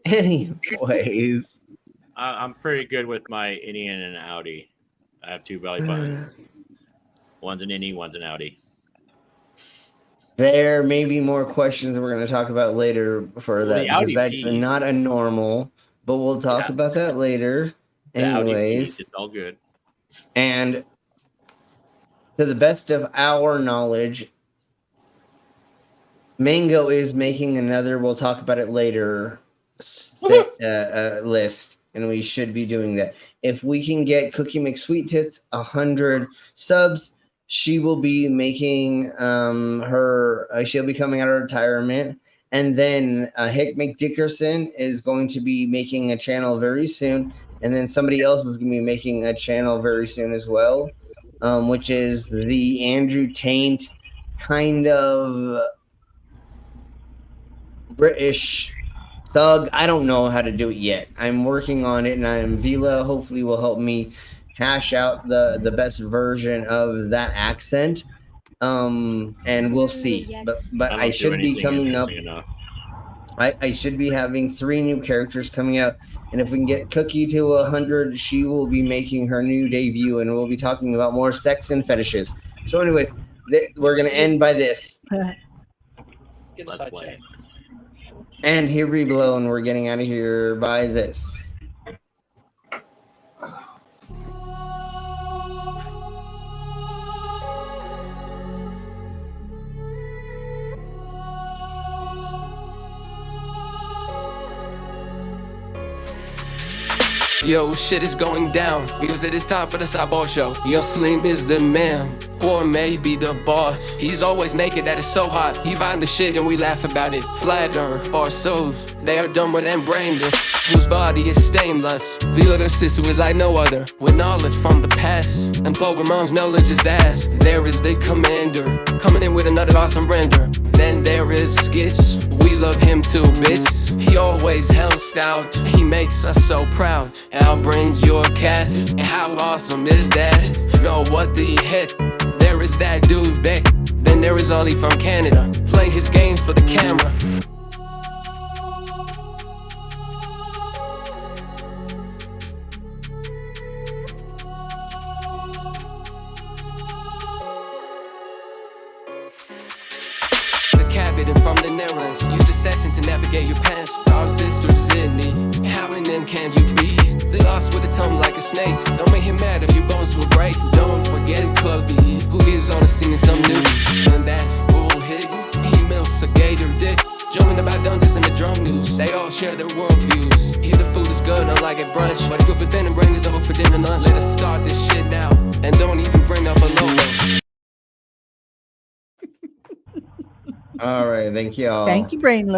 Anyways, I'm pretty good with my innie and an outie. I have 2 belly buttons. One's an innie, one's an outie. there may be more questions that we're going to talk about later for Well, that, the because outie that's peas. not a normal, but we'll talk about that later. The outie peas, Anyways, it's all good. and to the best of our knowledge, Mango is making another, we'll talk about it later, list, and we should be doing that. If we can get Cookie McSweet Tits 100 subs, she will be making she'll be coming out of retirement. And then Hick McDickerson is going to be making a channel very soon. And then somebody else is going to be making a channel very soon as well, which is the Andrew Taint kind of British thug. I don't know how to do it yet. I'm working on it, and Vila hopefully will help me hash out the best version of that accent. And we'll see. But I should be coming up. I should be having 3 new characters coming out, and if we can get Cookie to 100, she will be making her new debut, and we'll be talking about more sex and fetishes. So, anyways, we're gonna end by this. Let's play it. And here we blow, and we're getting out of here by this. Yo, shit is going down because it is time for the Cyborg show. Yo, Slim is the man, or maybe the bar. He's always naked, that is so hot. He find the shit and we laugh about it. Flat earth or souls, they are dumber and brainless, whose body is stainless. The little sister is like no other, with knowledge from the past, and Pokemon's knowledge is vast. There is the commander, coming in with another awesome render. Then there is Skits, we love him to bits. He always held stout, he makes us so proud. Al brings your cat, and how awesome is that? Know what the hit? There is that dude Beck. Then there is Ollie from Canada, playing his games for the camera. From the Netherlands, use the section to navigate your past. Our sisters in me, how and then can you be? They lost with a tongue like a snake. Don't make him mad if your bones will break. Don't forget Clubby, who is on the scene in some new. And that fool hit, he melts a gator dick. Joking about dungeons and the drone news, they all share their worldviews. Here the food is good, unlike at brunch, but it's good for dinner, brain is over for dinner lunch. Let us start this shit now, and don't even bring up a logo. All right, thank you all. Thank you, Brainless.